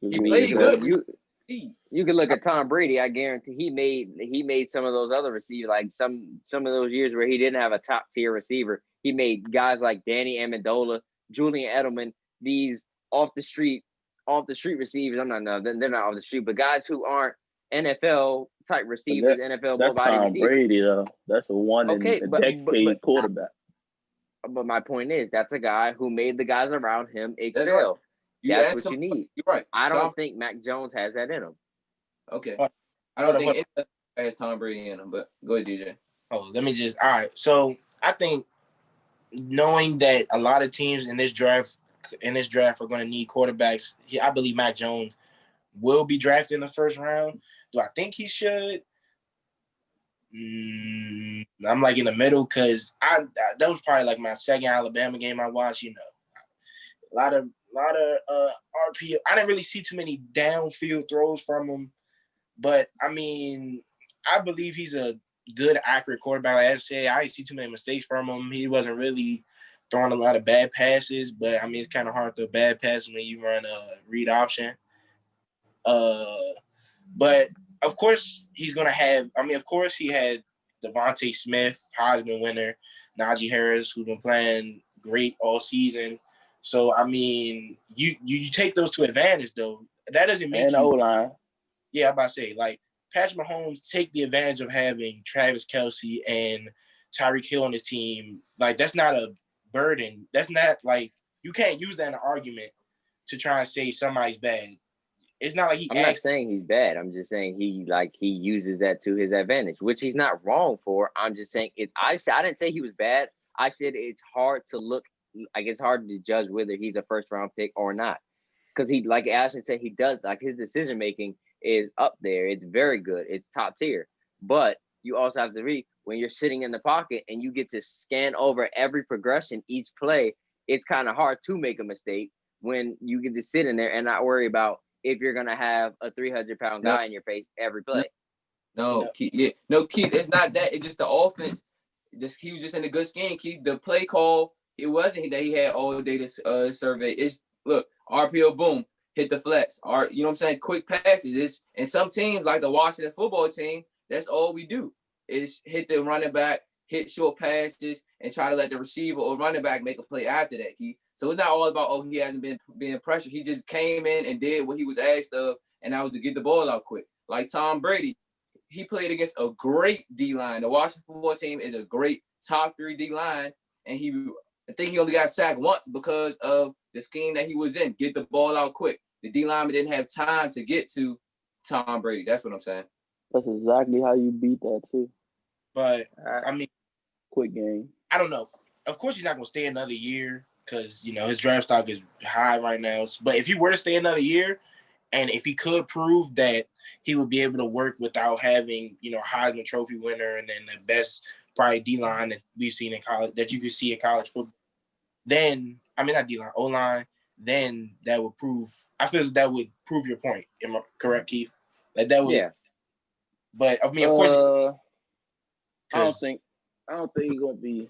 He played good. You can look at Tom Brady. I guarantee he made some of those other receivers, like some of those years where he didn't have a top tier receiver. He made guys like Danny Amendola, Julian Edelman, these off the street receivers. They're not off the street, but guys who aren't NFL type receivers, NFL full body Tom receivers. Brady though. That's a one in a decade quarterback. But my point is, that's a guy who made the guys around him excel. That's what you need. You're right. I don't think Mac Jones has that in him. Okay. I don't think it has Tom Brady in him, but go ahead, DJ. All right. So I think knowing that a lot of teams in this draft are going to need quarterbacks, I believe Mac Jones will be drafted in the first round. Do I think he should? I'm like in the middle because that was probably like my second Alabama game I watched. You know, a lot of RPO. I didn't really see too many downfield throws from him, but I mean, I believe he's a good, accurate quarterback. Like I said, I didn't see too many mistakes from him. He wasn't really throwing a lot of bad passes, but I mean, it's kind of hard to bad pass when you run a read option. But of course, he's going to have – I mean, of course, he had Devontae Smith, Heisman winner, Najee Harris, who's been playing great all season. So, I mean, you take those to advantage, though. That doesn't make and O-line. Yeah, I'm about to say, like, Patrick Mahomes take the advantage of having Travis Kelce and Tyreek Hill on his team. Like, that's not a burden. That's not, like – you can't use that in an argument to try and say somebody's bad. It's not like I'm not saying he's bad. I'm just saying he uses that to his advantage, which he's not wrong for. I'm just saying I didn't say he was bad. I said it's hard to look. Like it's hard to judge whether he's a first round pick or not, because he, like Ashton said, he does like his decision making is up there. It's very good. It's top tier. But you also have to read when you're sitting in the pocket and you get to scan over every progression, each play. It's kind of hard to make a mistake when you get to sit in there and not worry about if you're gonna have a 300-pound guy in your face every play. Keith, it's not that. It's just the offense. He was just in a good scheme. Keith, the play call, it wasn't that he had all day to survey. It's look, RPO, boom, hit the flex. You know what I'm saying? Quick passes. And some teams like the Washington football team, that's all we do is hit the running back, hit short passes, and try to let the receiver or running back make a play after that, Keith. So it's not all about, he hasn't been being pressured. He just came in and did what he was asked of, and that was to get the ball out quick. Like Tom Brady, he played against a great D-line. The Washington football team is a great top 3 D-line, and I think he only got sacked once because of the scheme that he was in, get the ball out quick. The D-lineman didn't have time to get to Tom Brady. That's what I'm saying. That's exactly how you beat that, too. But, I mean, quick game. I don't know. Of course, he's not going to stay another year, because, you know, his draft stock is high right now. But if he were to stay another year, and if he could prove that he would be able to work without having, you know, Heisman Trophy winner and then the best probably D-line that we've seen in college, that you could see in college football, then, I mean, not D-line, O-line, then that would prove, I feel that would prove your point. Am I correct, Keith? Like that would. Yeah. But, I mean, of course. I don't think he's going to be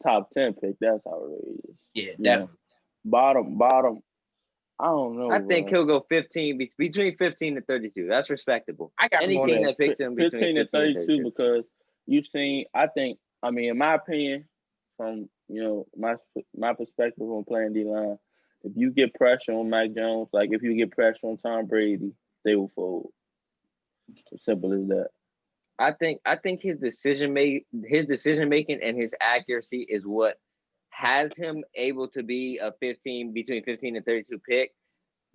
top 10 pick. That's outrageous. Yeah, definitely. Bottom. I don't know. I think he'll go 15 between 15 and 32. That's respectable. I got any team that picks him between 15 and 32 because you've seen. I think. I mean, in my opinion, from my perspective on playing D-line, if you get pressure on Mac Jones, like if you get pressure on Tom Brady, they will fold. As simple as that. I think his decision making and his accuracy is what has him able to be a between 15 and 32 pick.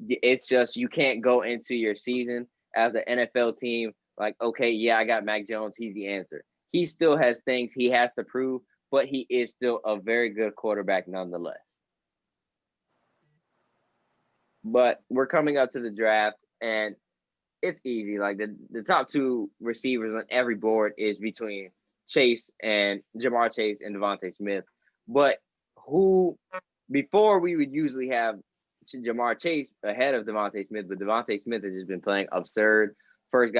It's just you can't go into your season as an NFL team like, okay, yeah, I got Mac Jones. He's the answer. He still has things he has to prove, but he is still a very good quarterback nonetheless. But we're coming up to the draft, and it's easy. Like the top 2 receivers on every board is between Jamar Chase and Devontae Smith. But before we would usually have Jamar Chase ahead of Devontae Smith, but Devontae Smith has just been playing absurd. First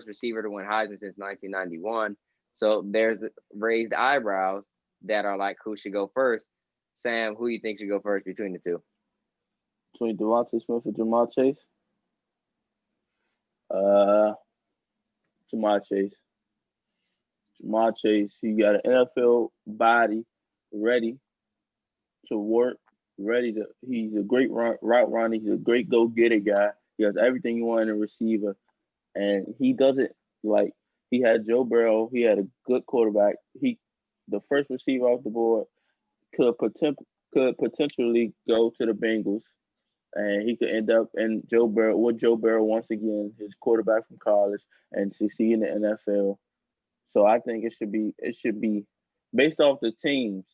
receiver to win Heisman since 1991. So there's raised eyebrows that are like, who should go first? Sam, who you think should go first between the 2? between Devontae Smith and Jamar Chase. Uh, Jamar Chase. Jamar Chase, he got an NFL body ready to work, ready to. He's a great route runner. He's a great go getter guy. He has everything you want in a receiver, and he does it like he had Joe Burrow. He had a good quarterback. The first receiver off the board, could potentially go to the Bengals, and he could end up in Joe Burrow once again, his quarterback from college, and succeed in the NFL. So I think it should be based off the teams.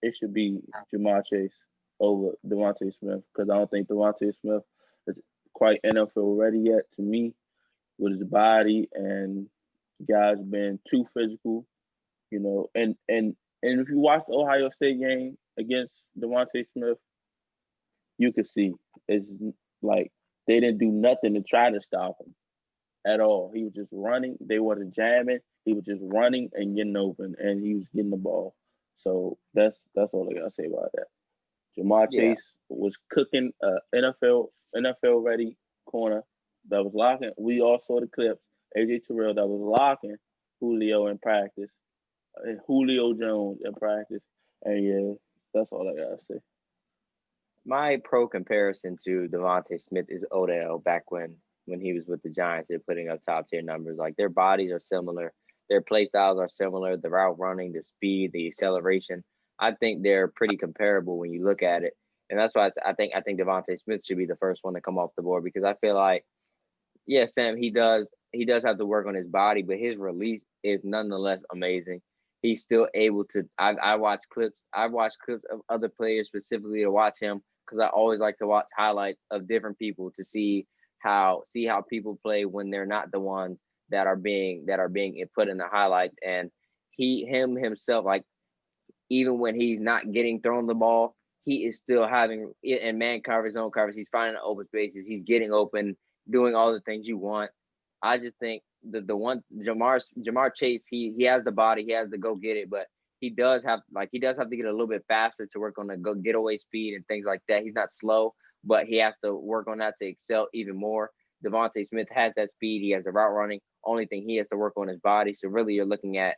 It should be Jamar Chase over Devontae Smith because I don't think Devontae Smith is quite NFL ready yet. To me, with his body and guys being too physical, and if you watch the Ohio State game against Devontae Smith, you could see it's like they didn't do nothing to try to stop him at all. He was just running. They wasn't jamming. He was just running and getting open, and he was getting the ball. So that's all I gotta say about that. Jamar Yeah. Chase was cooking NFL ready corner that was locking. We all saw the clips. AJ Terrell that was locking Julio in practice, Julio Jones in practice, and yeah, that's all I gotta say. My pro comparison to Devontae Smith is Odell back when he was with the Giants. They're putting up top tier numbers. Like their bodies are similar, their play styles are similar, the route running, the speed, the acceleration. I think they're pretty comparable when you look at it, and that's why I think Devontae Smith should be the first one to come off the board because I feel like yeah, Sam, he does have to work on his body, but his release is nonetheless amazing. He's still able to. I watch clips. I watch clips of other players specifically to watch him because I always like to watch highlights of different people to see how people play when they're not the ones that are being put in the highlights. And himself, like even when he's not getting thrown the ball, he is still having it in man coverage, zone coverage. He's finding open spaces. He's getting open, doing all the things you want. I just think the one Jamar Chase, he has the body, he has to go get it, but he does have to get a little bit faster to work on the go getaway speed and things like that. He's not slow, but he has to work on that to excel even more. Devontae Smith has that speed. He has the route running. Only thing he has to work on his body. So really, you're looking at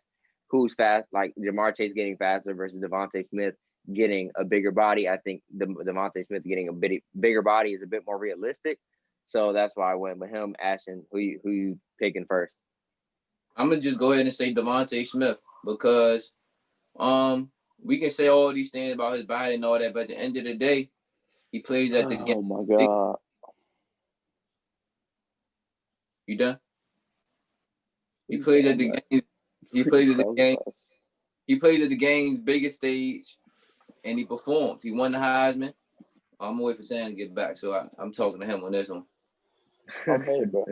who's fast, like Jamar Chase getting faster versus Devontae Smith getting a bigger body. I think the Devontae Smith getting a bit bigger body is a bit more realistic. So that's why I went with him. Ashton, who you picking first? I'm gonna just go ahead and say Devontae Smith because we can say all these things about his body and all that, but at the end of the day, he plays at the game. Oh my God. You done? He plays at the game. He plays at the game. He plays at the game's biggest stage, and he performs. He won the Heisman. I'm gonna wait for Sam to get back, so I'm talking to him on this one. Okay, bro.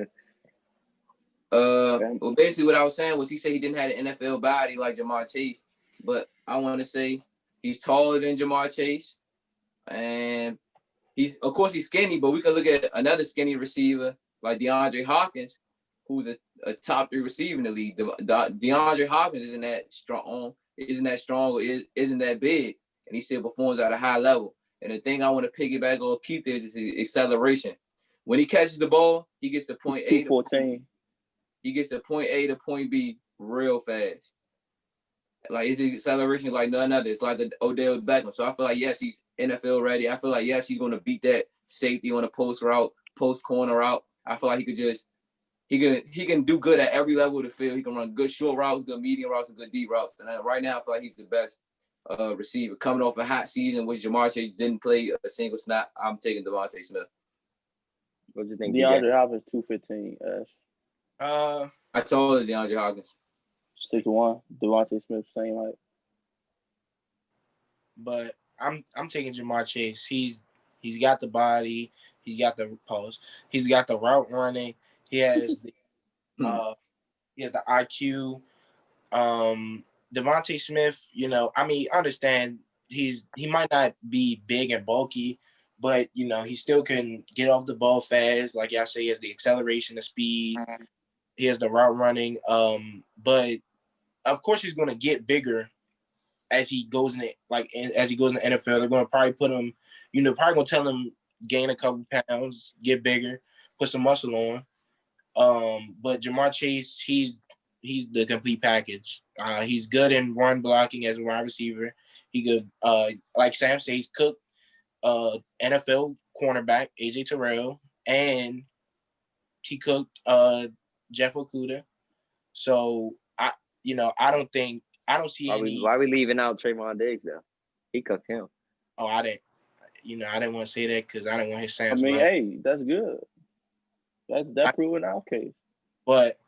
Well, basically what I was saying was he said he didn't have an NFL body like Jamar Chase, but I want to say he's taller than Jamar Chase, and of course he's skinny, but we can look at another skinny receiver like DeAndre Hopkins, who's a top 3 receiver in the league. DeAndre Hopkins isn't that strong, or isn't that big, and he still performs at a high level. And the thing I want to piggyback on Keith is his acceleration. When he catches the ball, he gets to point A. 214. He gets to point A to point B real fast. Like his acceleration is like none other. It's like the Odell Beckham. So I feel like yes, he's NFL ready. I feel like yes, he's gonna beat that safety on a post route, post corner route. I feel like he can do good at every level of the field. He can run good short routes, good medium routes, and good deep routes. And right now, I feel like he's the best receiver coming off a hot season, which Jamar Chase didn't play a single snap. I'm taking Devontae Smith. What do you think, DeAndre Hopkins 215. I told you DeAndre Hopkins. 6'1". Devontae Smith same height. But I'm taking Jamar Chase. He's got the body. He's got the pulse. He's got the route running. He has the IQ. Devontae Smith, I understand he might not be big and bulky, but he still can get off the ball fast. Like y'all say, he has the acceleration, the speed. He has the route running. But of course he's gonna get bigger as he goes in the NFL. They're gonna probably put him, probably gonna tell him gain a couple pounds, get bigger, put some muscle on. But Jamar Chase, he's the complete package. He's good in run blocking as a wide receiver. He could, like Sam said, he's cooked NFL cornerback AJ Terrell, and he cooked Jeff Okuda. So I don't see any. Why we leaving out Trayvon Diggs though? He cooked him. Oh, I didn't want to say that because I didn't want his Sam's. Hey, that's good. That's proven our case. But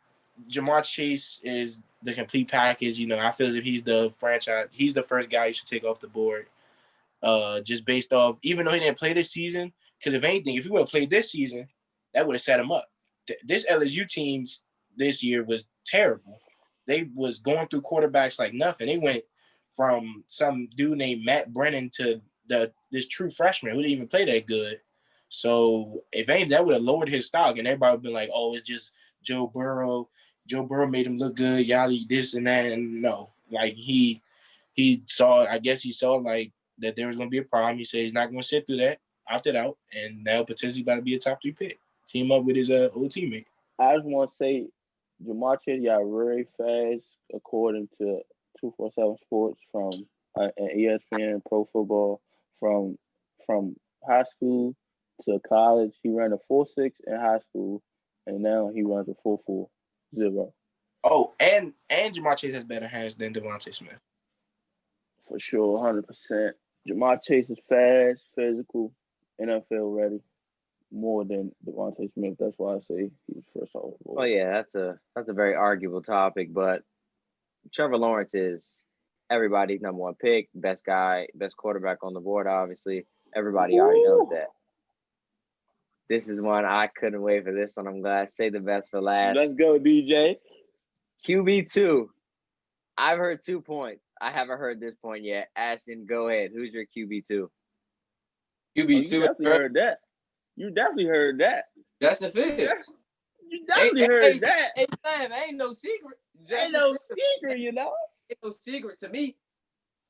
Jamar Chase is the complete package. I feel as if he's the franchise. He's the first guy you should take off the board. Just based off, even though he didn't play this season, because if anything, if he would have played this season, that would have set him up. This LSU teams this year was terrible. They was going through quarterbacks like nothing. They went from some dude named Matt Brennan to this true freshman who didn't even play that good. So if anything, that would have lowered his stock, and everybody would be like, "Oh, it's just Joe Burrow. Joe Burrow made him look good. Y'all this and that." And no, like he saw. I guess he saw like that there was going to be a problem. He said he's not going to sit through that. Opted out, and now potentially about to be a top 3 pick. Team up with his old teammate. I just want to say, Jamar Chase got very fast, according to 247 Sports from and ESPN Pro Football. From high school to college, he ran a 4.6 in high school, and now he runs a 4.40. Oh, and Jamar Chase has better hands than Devontae Smith. For sure, 100%. Jamar Chase is fast, physical, NFL ready, more than Devontae Smith. That's why I say he's first overall. Oh yeah, that's a very arguable topic, but Trevor Lawrence is everybody's number 1 pick, best guy, best quarterback on the board. Obviously, everybody already knows that. This is one I couldn't wait for. This one, I'm glad. Say the best for last. Let's go, DJ. QB2. I've heard 2 points. I haven't heard this point yet. Ashton, go ahead. Who's your QB2? QB2. You definitely heard that. You definitely heard that. Justin Fields. You definitely heard that. Hey, Sam, ain't no secret. Ain't no secret, you know. Ain't no secret to me.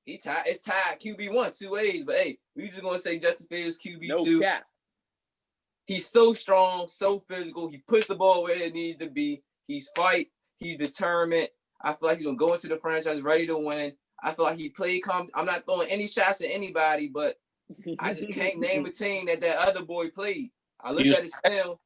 It's tied QB1 2 ways, but hey, we just gonna say Justin Fields QB2. No cap. He's so strong, so physical. He puts the ball where it needs to be. He's fight. He's determined. I feel like he's gonna go into the franchise ready to win. I feel like he played calm. I'm not throwing any shots at anybody, but I just can't name a team that other boy played. I looked at his film.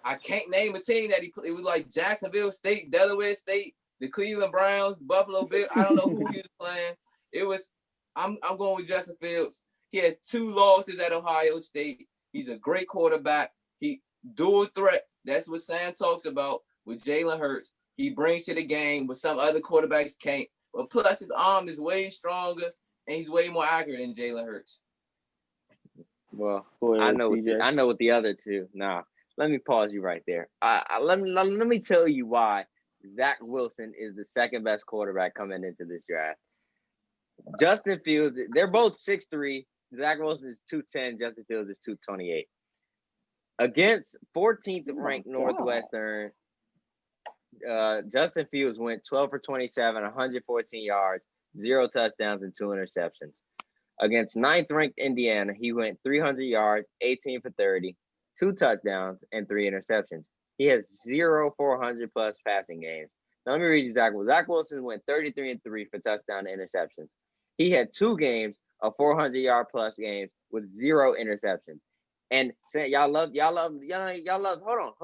I can't name a team that he played. It was like Jacksonville State, Delaware State, the Cleveland Browns, Buffalo Bills. I don't know who he was playing. It was. I'm going with Justin Fields. He has 2 losses at Ohio State. He's a great quarterback. He dual threat. That's what Sam talks about with Jalen Hurts. He brings to the game, but some other quarterbacks can't. But plus, his arm is way stronger, and he's way more accurate than Jalen Hurts. Well, I know what the other two. Nah, let me pause you right there. Let me tell you why Zach Wilson is the second best quarterback coming into this draft. Justin Fields, they're both 6'3". Zach Wilson is 210. Justin Fields is 228. Against 14th ranked Northwestern, Justin Fields went 12 for 27, 114 yards, 0 touchdowns, and 2 interceptions. Against 9th ranked Indiana, he went 300 yards, 18 for 30, 2 touchdowns, and 3 interceptions. He has 0 400 plus passing games. Now let me read you Zach Wilson. Zach Wilson went 33-3 for touchdown and interceptions. He had 2 games of 400-yard plus games with 0 interceptions. And say y'all love. Hold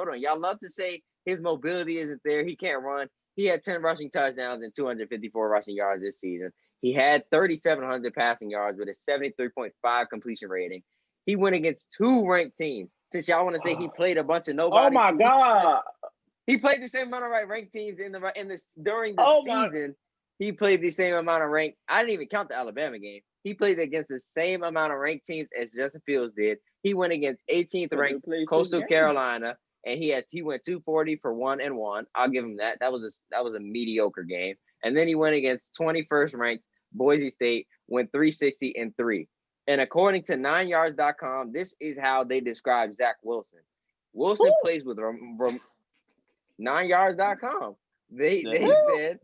on. Y'all love to say his mobility isn't there. He can't run. He had 10 rushing touchdowns and 254 rushing yards this season. He had 3,700 passing yards with a 73.5 completion rating. He went against 2 ranked teams. Since y'all want to say he played a bunch of nobody. Oh my God! He played the same amount of ranked teams during the season. He played the same amount of ranked. I didn't even count the Alabama game. He played against the same amount of ranked teams as Justin Fields did. He went against 18th ranked Coastal Carolina, and he went 240 for 1-1. I'll give him that. That was a mediocre game. And then he went against 21st ranked Boise State, went 360-3. And according to 9yards.com, this is how they describe Zach Wilson. Wilson plays with 9yards.com. They said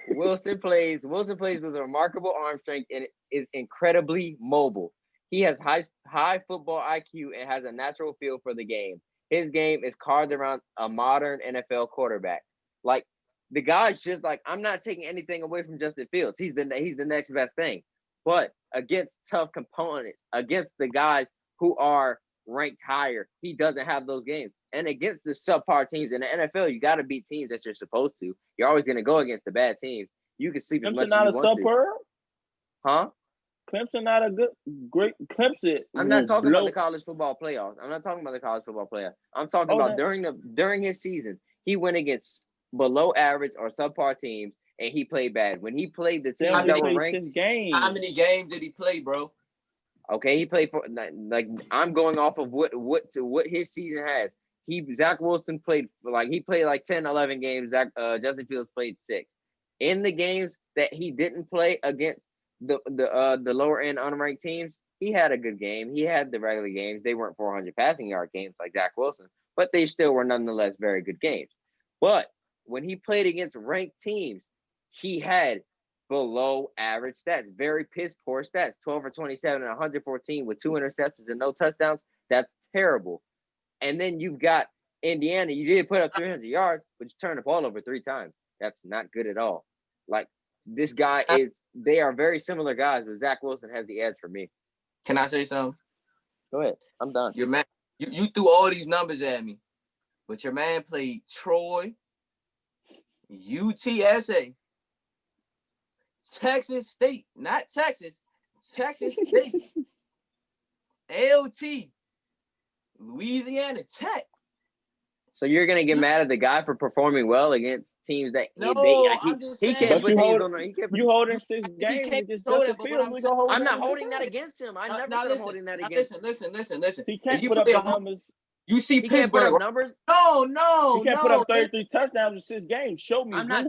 Wilson plays with remarkable arm strength and is incredibly mobile. He has high football IQ and has a natural feel for the game. His game is carved around a modern NFL quarterback. Like the guy's just like, I'm not taking anything away from Justin Fields. He's the next best thing. But against tough components, against the guys who are ranked higher, he doesn't have those games. And against the subpar teams in the NFL, you got to beat teams that you're supposed to. You're always going to go against the bad teams. You can sleep as much as you want to. Huh? Clemson not a great Clemson. I'm not talking about the college football playoffs. I'm not talking about the college football playoffs. I'm talking about during his season, he went against below average or subpar teams, and he played bad. When he played the teams that were ranked, how many games did he play, bro? Okay, he played for I'm going off of what his season has. Zach Wilson played like 10, 11 games. Justin Fields played 6. In the games that he didn't play against the lower end unranked teams, he had a good game. He had the regular games. They weren't 400 passing yard games like Zach Wilson, but they still were nonetheless very good games. But when he played against ranked teams, he had below average stats, very piss poor stats, 12 for 27 and 114 with 2 interceptions and no touchdowns. That's terrible. And then you've got Indiana. You did put up 300 yards, but you turned the ball over 3 times. That's not good at all. Like this guy they are very similar guys, but Zach Wilson has the edge for me. Can I say something? Go ahead. I'm done. Your man, you threw all these numbers at me, but your man played Troy, UTSA, Texas State, not Texas, Texas State, LT, Louisiana Tech. So you're gonna get mad at the guy for performing well against teams that he can't put things on. You holding 6 games against Justin Fields. I'm not holding that against him. I never said I'm holding that against him. Listen. He can't put up the numbers. You see he Pittsburgh can't put up numbers? No. He can't put up 33 touchdowns in 6 games. Show me. I'm not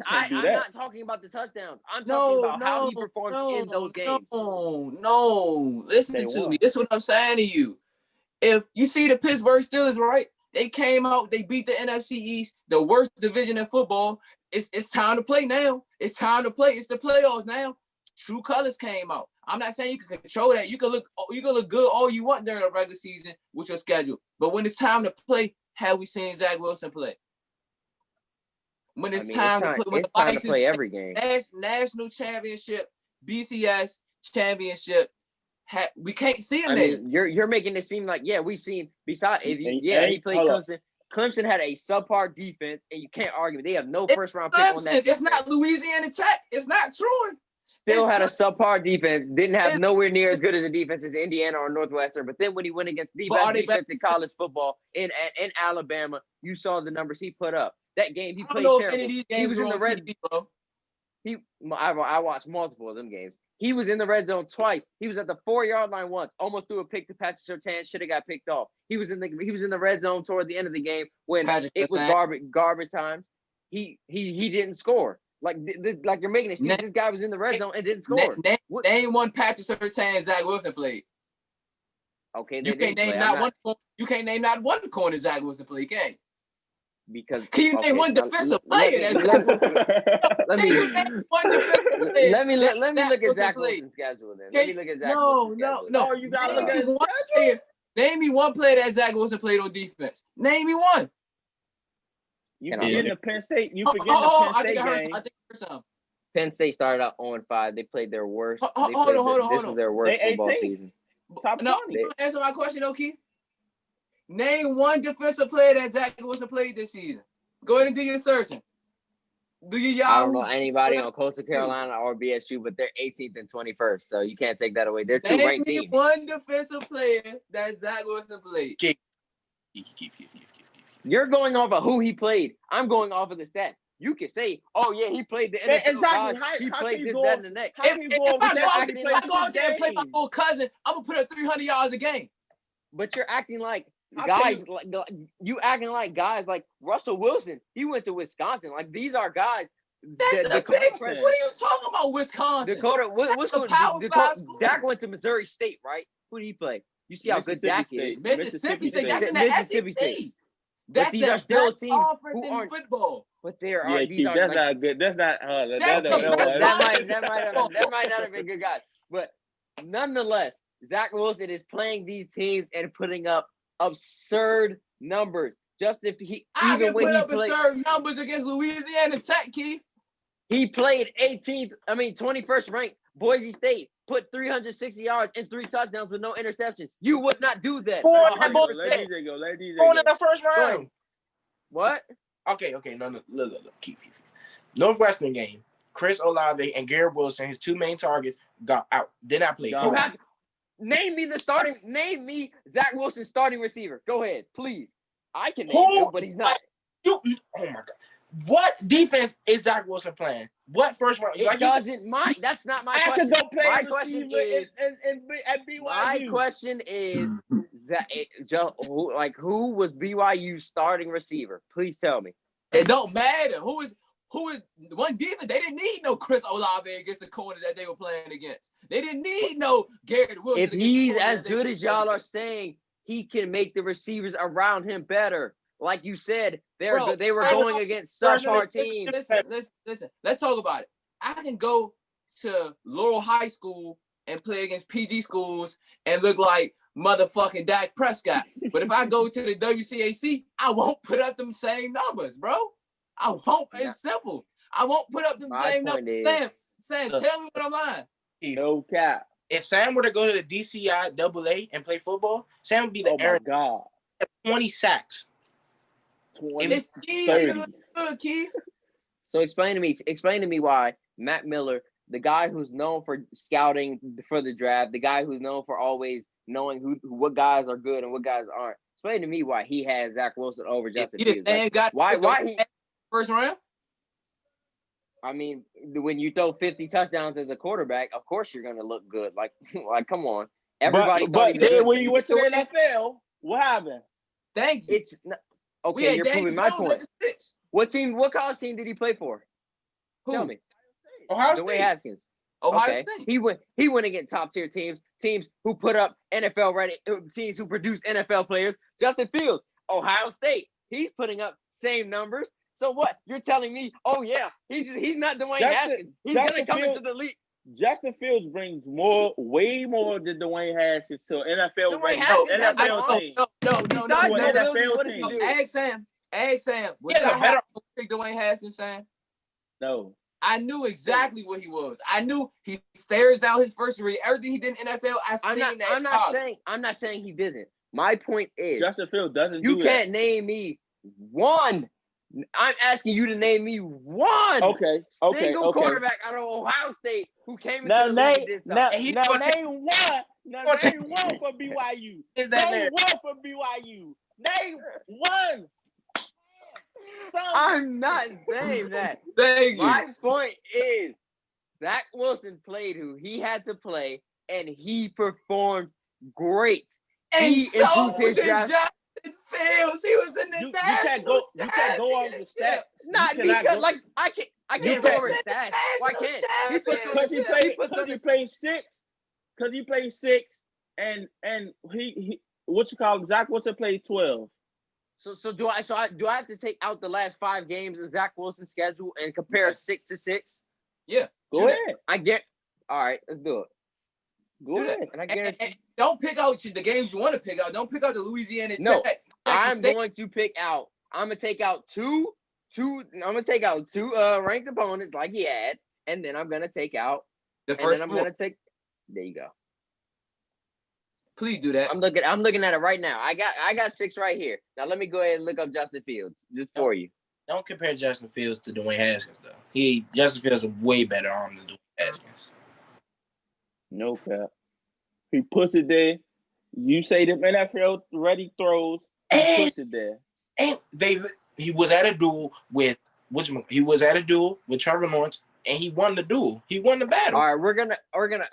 talking about the touchdowns. I'm talking about how he performs in those games. No. Listen to me. This is what I'm saying to you. If you see the Pittsburgh Steelers, right? They came out, they beat the NFC East, the worst division in football. It's time to play now. It's time to play. It's the playoffs now. True colors came out. I'm not saying you can control that. You can look good all you want during the regular season with your schedule. But when it's time to play, have we seen Zach Wilson play? When it's time to play, it's time to play every game. National championship, BCS championship. We can't see him there. You're making it seem like we've seen he played Clemson. Clemson had a subpar defense, and you can't argue. They have no first round pick on that defense. It's not Louisiana Tech. It's not Troy. Still had a subpar defense. Didn't have nowhere near as good as a defense as Indiana or Northwestern. But then when he went against the best defense in college football in Alabama, you saw the numbers he put up. That game he played terrible. He was in the red zone. I watched multiple of them games. He was in the red zone twice. He was at the 4-yard line once. Almost threw a pick to Patrick Surtain. Should have got picked off. He was in the red zone toward the end of the game when it was garbage time. He didn't score. Like you're making it seem this guy was in the red zone and didn't score. Name one Patrick Surtain Zach Wilson played. Okay, you can't name not one corner Zach Wilson played. You can't. Because can you name one defensive player? Let me look at Zach Wilson's schedule then. Let me look at Zach Wilson's schedule. No, you gotta look at his schedule. Name me one player that Zach Wilson played on defense. Name me one. You forgetting the Penn State. You forgetting the Penn State game. I think I heard something. Penn State started out 0-5. They played their worst. Hold on. This is their worst football season. Top 20. Answer my question, O'Keefe. Name one defensive player that Zach Wilson played this season. Go ahead and do your searching. I don't know anybody on Coastal Carolina or BSU, but they're 18th and 21st, so you can't take that away. They're two ranked teams. One defensive player that Zach Wilson played. You're going off of who he played. I'm going off of the stats. You can say, "Oh yeah, he played the NFL exactly. He played this, that, and the next." If I go out there and play my little cousin, I'm gonna put up 300 yards a game. But you're acting like guys like Russell Wilson. He went to Wisconsin. Like these are guys. That's a big. What are you talking about, Wisconsin? Dak went to Missouri State, right? Who did he play? You see how good Dak is. Mississippi State. That's in the SEC. That's these are still teams who aren't football. But there are these are that's not good. That's not that might not have been good guys. But nonetheless, Zach Wilson is playing these teams and putting up absurd numbers. Just if he I even can when put he up played, absurd numbers against Louisiana Tech, Keith. he played 21st ranked Boise State, put 360 yards and 3 touchdowns with no interceptions. You would not do that. Born in 100%. Let DJ go. Let DJ Born in go. the first Go ahead. round. What? Okay, no, look. Keep. Northwestern game. Chris Olave and Garrett Wilson, his 2 main targets, got out. Did not play. Gone. Name me Zach Wilson's starting receiver. Go ahead, please. I can name Who? him, but he's not. Oh my God. What defense is Zach Wilson playing? What first round? It doesn't mind. That's not my I question. could go play My a question receiver is, at BYU. my question is, who was BYU's starting receiver? Please tell me. It don't matter. Who is one defense? They didn't need no Chris Olave against the corners that they were playing against. They didn't need no Garrett Wilson. If he's as good as y'all are saying, he can make the receivers around him better. Like you said, they were going against such hard teams. Listen. Let's talk about it. I can go to Laurel High School and play against PG schools and look like motherfucking Dak Prescott. But if I go to the WCAC, I won't put up them same numbers, bro. I won't. It's simple. I won't put up them same numbers. Sam, tell me what I'm lying. No cap. If Sam were to go to the DCI AA and play football, Sam would be the Aaron. God. 20 sacks. 20, It's easy to look, Keith. So explain to me why Matt Miller, the guy who's known for scouting for the draft, the guy who's known for always knowing what guys are good and what guys aren't. Explain to me why he has Zach Wilson over Justin Fields. Why he first round? I mean, when you throw 50 touchdowns as a quarterback, of course you're gonna look good. Like come on, everybody. But then when you went to the NFL, what happened? Thank you. It's not, okay. You're proving my point. What college team did he play for? Who? Tell me. Ohio Dwayne State. Haskins. Ohio State. He went against top tier teams who put up NFL ready teams who produce NFL players. Justin Fields, Ohio State. He's putting up same numbers. So what? You're telling me? Oh yeah, he's not Dwayne Haskins. He's gonna come into the league. Justin Fields brings way more than Dwayne Haskins to NFL rank. No. What did he do? Ask Sam. Was I better pick Dwayne Haskins, Sam? No. I knew exactly what he was. I knew he stares down his first read. Everything he did in NFL, I'm not saying he didn't. My point is Justin Fields doesn't you can't name me one. I'm asking you to name me one single quarterback out of Ohio State who came into the league and did something. Name one. Name one for BYU. Name one for BYU. Name one. I'm not saying that. Thank you. My point is Zach Wilson played who he had to play, and he performed great. And he so did Justin Fields. He was in the you can't go off the stats. Not because I can't go over stats. Why can't he? Because he played six. Because he played six, and he Zach Wilson played 12. So do I have to take out the last 5 games of Zach Wilson's schedule and compare 6 to 6? Yeah. Go ahead. All right, let's do it. Go ahead. And I guarantee. And don't pick out the games you want to pick out. Don't pick out the Louisiana No, Tech. I'm going to pick out. I'm gonna take out two. I'm gonna take out 2 ranked opponents like he had, and then I'm gonna take out the first. And then I'm gonna take. There you go. Please do that. I'm looking at it right now. I got 6 right here. Now let me go ahead and look up Justin Fields just for you. Don't compare Justin Fields to Dwayne Haskins though. Justin Fields is a way better arm than Dwayne Haskins. No cap. He puts it there. You say them NFL ready throws. He puts it there. And he was at a duel with Trevor Lawrence, and he won the duel. He won the battle. All right, we're gonna.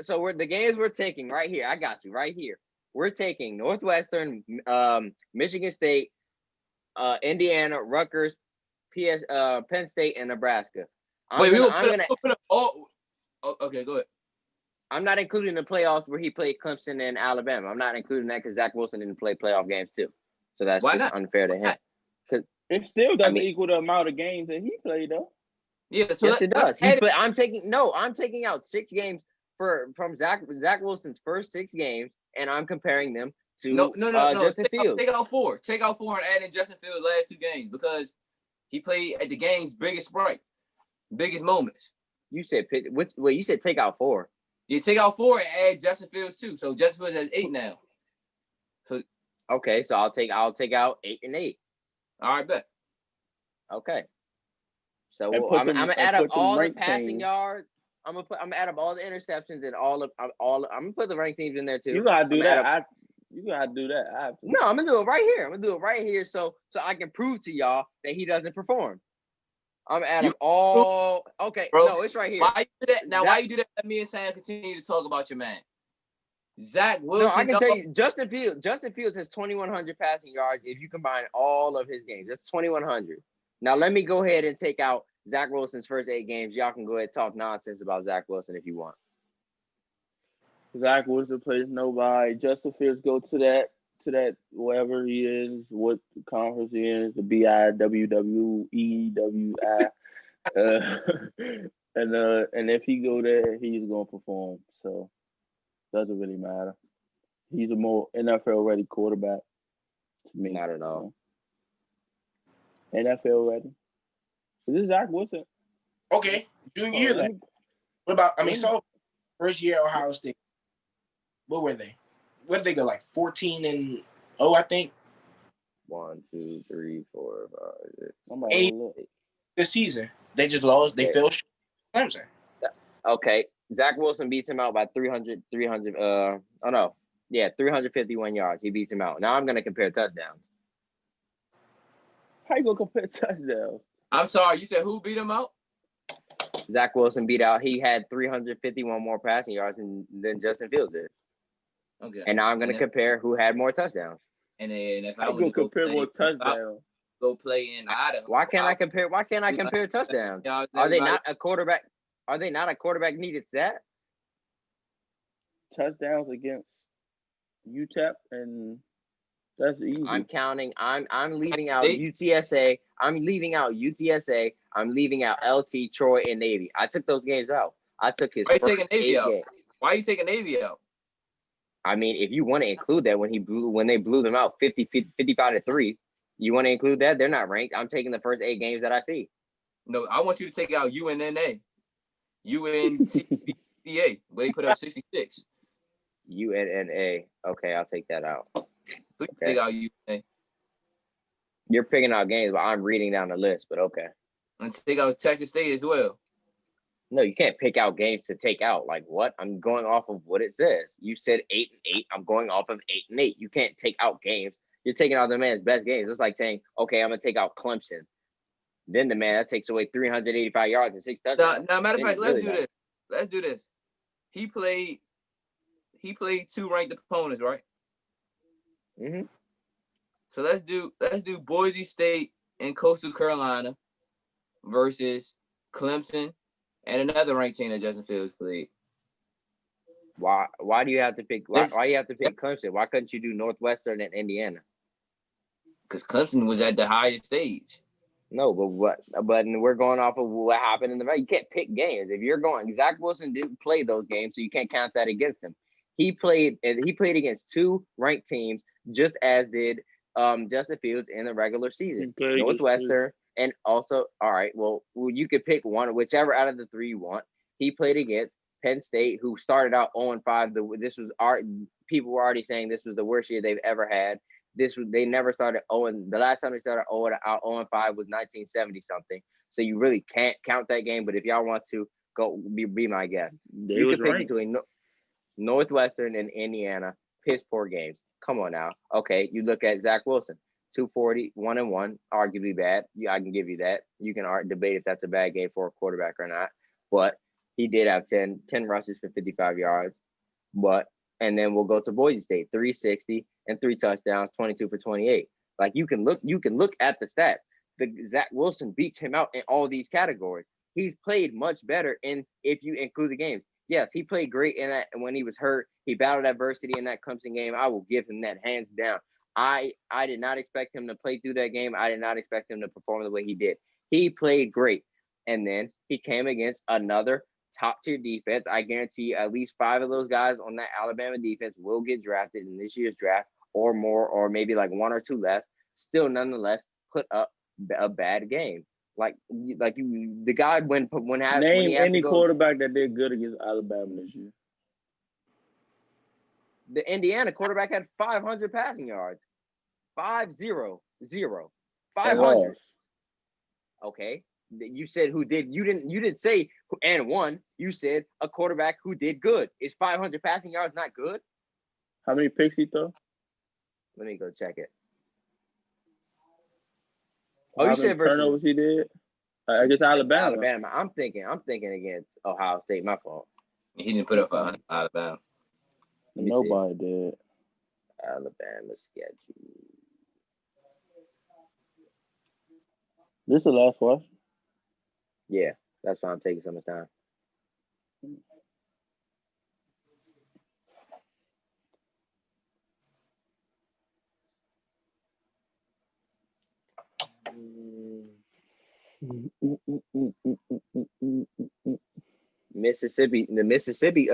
So the games we're taking right here. I got you right here. We're taking Northwestern, Michigan State, Indiana, Rutgers, Penn State, and Nebraska. Okay, go ahead. I'm not including the playoffs where he played Clemson and Alabama. I'm not including that because Zach Wilson didn't play playoff games too. So that's unfair to him. Because it still doesn't equal the amount of games that he played though. Yeah, so yes, it does. I'm taking out 6 games from Zach Wilson's first 6 games and I'm comparing them to No. Justin Fields. Take out 4. Take out 4 and add in Justin Fields' last 2 games because he played at the game's biggest sprite, biggest moments. You said wait, you said take out 4. You take out 4 and add Justin Fields too. So Justin Fields has 8 now. So okay, so I'll take out 8 and 8. All right, bet. Okay. So I'm gonna add up all the passing yards. I'm gonna add up all the interceptions and all. I'm gonna put the ranked teams in there too. You gotta do that. You gotta do that. No, I'm gonna do it right here. I'm gonna do it right here so I can prove to y'all that he doesn't perform. I'm adding all. Okay, bro, no, it's right here. Why you do that? Now, why you do that? Let me and Sam continue to talk about your man. Zach Wilson. No, I can tell you, Justin Fields has 2,100 passing yards if you combine all of his games. That's 2,100. Now let me go ahead and take out Zach Wilson's first 8 games. Y'all can go ahead and talk nonsense about Zach Wilson if you want. Zach Wilson plays nobody. Justin Fields go to that wherever he is, what conference he is, the BIWWEWI. And if he go there, he's gonna perform. So doesn't really matter. He's a more NFL ready quarterback to me. Not at all. NFL ready. So this is Zach Wilson. Okay, junior year. What about? I mean, so first year at Ohio State. What were they? What did they go like 14-0? I think. 1, 2, 3, 4, 5, 6. 8 this season. They just lost. They fell short. Clemson. Okay, Zach Wilson beats him out by 351 yards. He beats him out. Now I'm gonna compare touchdowns. How you gonna compare touchdowns? I'm sorry, you said who beat him out? Zach Wilson beat out. He had 351 more passing yards than Justin Fields did. Okay. And now I'm gonna compare who had more touchdowns. And then if I go compare more touchdowns, go play in Idaho. Why can't I compare touchdowns? Are they not a quarterback? Are they not a quarterback needed stat? Touchdowns against UTEP, and that's easy. I'm counting. I'm leaving out UTSA. I'm leaving out UTSA. I'm leaving out LT, Troy, and Navy. I took those games out. I took his first 8 games. Why are you taking Navy out? I mean, if you want to include that when they blew them out 55-3, you want to include that? They're not ranked. I'm taking the first 8 games that I see. No, I want you to take out UNNA. UNCBA, where they put up 66. UNNA. Okay, I'll take that out. Please take out UNNA. You're picking out games, but I'm reading down the list, but okay. And take out Texas State as well. No, you can't pick out games to take out. Like what? I'm going off of what it says. You said 8-8. I'm going off of 8-8. You can't take out games. You're taking out the man's best games. It's like saying, okay, I'm gonna take out Clemson. Then the man that takes away 385 yards and 6 touchdowns. Now, matter of fact, let's do this. Let's do this. He played 2 ranked opponents, right? Mm-hmm. So let's do Boise State and Coastal Carolina versus Clemson and another ranked team that Justin Fields played. Why do you have to pick? Why you have to pick Clemson? Why couldn't you do Northwestern and Indiana? Because Clemson was at the highest stage. No, but we're going off of what happened in the. You can't pick games. If you're going, Zach Wilson didn't play those games, so you can't count that against him. He played against 2 ranked teams, just as did Justin Fields in the regular season. Northwestern and also, all right, well, you could pick one, whichever out of the 3 you want. He played against Penn State, who started out 0-5. People were already saying this was the worst year they've ever had. They never started 0. The last time they started 0-5 was 1970 something. So you really can't count that game. But if y'all want to go, be my guest. You can pick between Northwestern and Indiana. Piss poor games. Come on now. Okay, you look at Zach Wilson, 240, 1-1, arguably bad. I can give you that. You can debate if that's a bad game for a quarterback or not. But he did have 10 rushes for 55 yards. And then we'll go to Boise State, 360 and 3 touchdowns, 22 for 28. Like you can look at the stats. Zach Wilson beats him out in all these categories. He's played much better if you include the games. Yes, he played great in that when he was hurt. He battled adversity in that Clemson game. I will give him that hands down. I did not expect him to play through that game. I did not expect him to perform the way he did. He played great. And then he came against another top tier defense. I guarantee you at least 5 of those guys on that Alabama defense will get drafted in this year's draft or more, or maybe like 1 or 2 less. Still, nonetheless, put up a bad game. The guy when Name he has any to go, quarterback that did good against Alabama this year. the Indiana quarterback had 500 passing yards. 500. They lost. Okay. You said who did. You didn't say who and won. You said a quarterback who did good. Is 500 passing yards not good? How many picks he threw? Let me go check it. How You many said versus turnovers he did? I guess Alabama. I'm thinking against Ohio State. My fault. He didn't put up 500 Alabama. Nobody did. Alabama schedule. This is the last question. Yeah, that's why I'm taking so much time. The Mississippi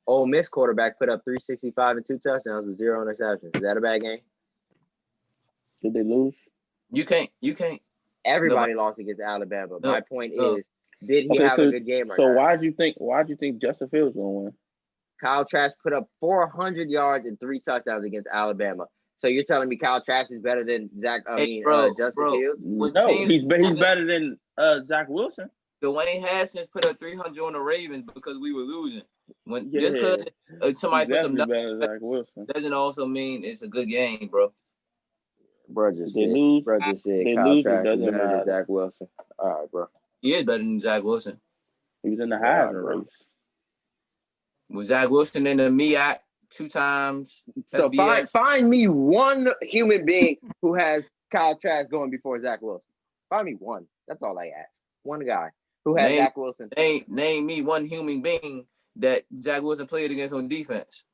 Ole Miss quarterback put up 365 and 2 touchdowns with 0 interceptions. Is that a bad game? Did they lose? You can't. Everybody lost against Alabama. No, My point is, did he have a good game or so not? why'd you think Justin Fields gonna win? Kyle Trask put up 400 yards and 3 touchdowns against Alabama. So you're telling me Kyle Trask is better than Justin Fields? No, he's better than Zach Wilson. Dwayne Haskins put up 300 on the Ravens because we were losing. Just because somebody put some better than Zach Wilson doesn't also mean it's a good game, bro. Bro just said Kyle Trask is better than Zach Wilson. All right, bro. He is better than Zach Wilson. He was in the Heisman race. Was Zach Wilson in the MEAC 2 times? So find me one human being who has Kyle Trask going before Zach Wilson. Find me one. That's all I ask. One guy who has Zach Wilson. Name me one human being that Zach Wilson played against on defense.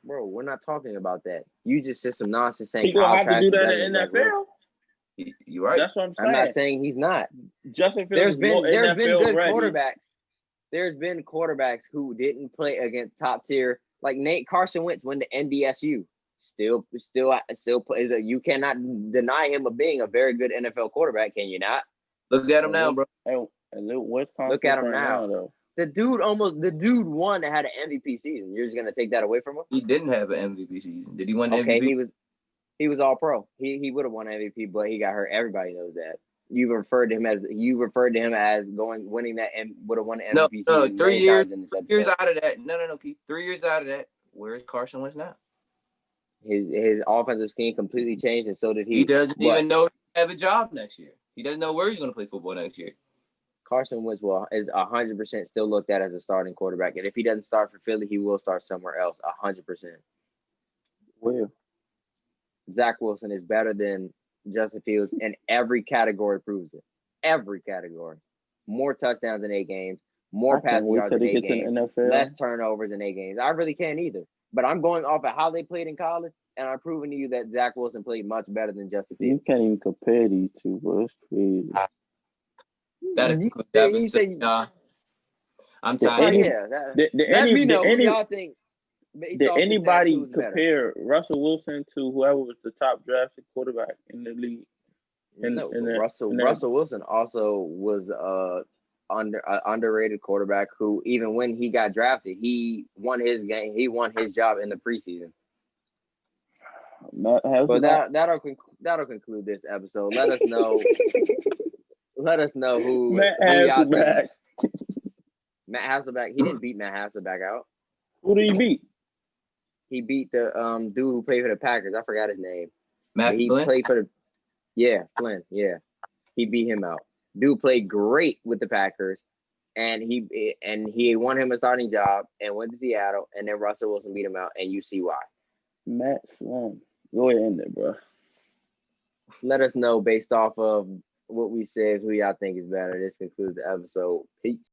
Bro, we're not talking about that. You just said some nonsense saying he's gonna have to do that in the NFL. You're right. That's what I'm saying. I'm not saying he's not. Justin Fields there's been good ready. quarterbacks. There's been quarterbacks who didn't play against top tier, like Carson Wentz went to NDSU. Still is you cannot deny him of being a very good NFL quarterback, can you not? Look at him now, bro. Look at him now. Though. The dude won and had an MVP season. You're just gonna take that away from him? He didn't have an MVP season. Did he win MVP? Okay, he was all pro. He would have won MVP, but he got hurt. Everybody knows that. You referred to him as winning that and would have won the MVP. No, 3 years. 3 years out of that. No, Keith. 3 years out of that. Where is Carson Wentz now? His offensive scheme completely changed, and so did he. He doesn't even know he have a job next year. He doesn't know where he's going to play football next year. Carson Wentz is 100% still looked at as a starting quarterback, and if he doesn't start for Philly, he will start somewhere else. 100%. Where? Zach Wilson is better than Justin Fields, and every category proves it. Every category. More touchdowns in 8 games, more passing yards in 8 games, less turnovers in 8 games. I really can't either. But I'm going off of how they played in college, and I'm proving to you that Zach Wilson played much better than Justin Fields. You can't even compare these two, bro. It's crazy. I'm tired. Let me know who y'all think. Did anybody compare Russell Wilson to whoever was the top drafted quarterback in the league? Russell Wilson also was underrated quarterback who, even when he got drafted, he won his game. He won his job in the preseason. But that'll conclude this episode. Let us know. Let us know who y'all think. Matt Hasselbeck. He didn't beat Matt Hasselbeck out. Who did he beat? He beat the dude who played for the Packers. I forgot his name. Flynn? Played for Flynn. Yeah, he beat him out. Dude played great with the Packers, and he won him a starting job and went to Seattle. And then Russell Wilson beat him out, and you see why. Matt Flynn. Go ahead in there, bro. Let us know based off of what we said who y'all think is better. This concludes the episode. Peace.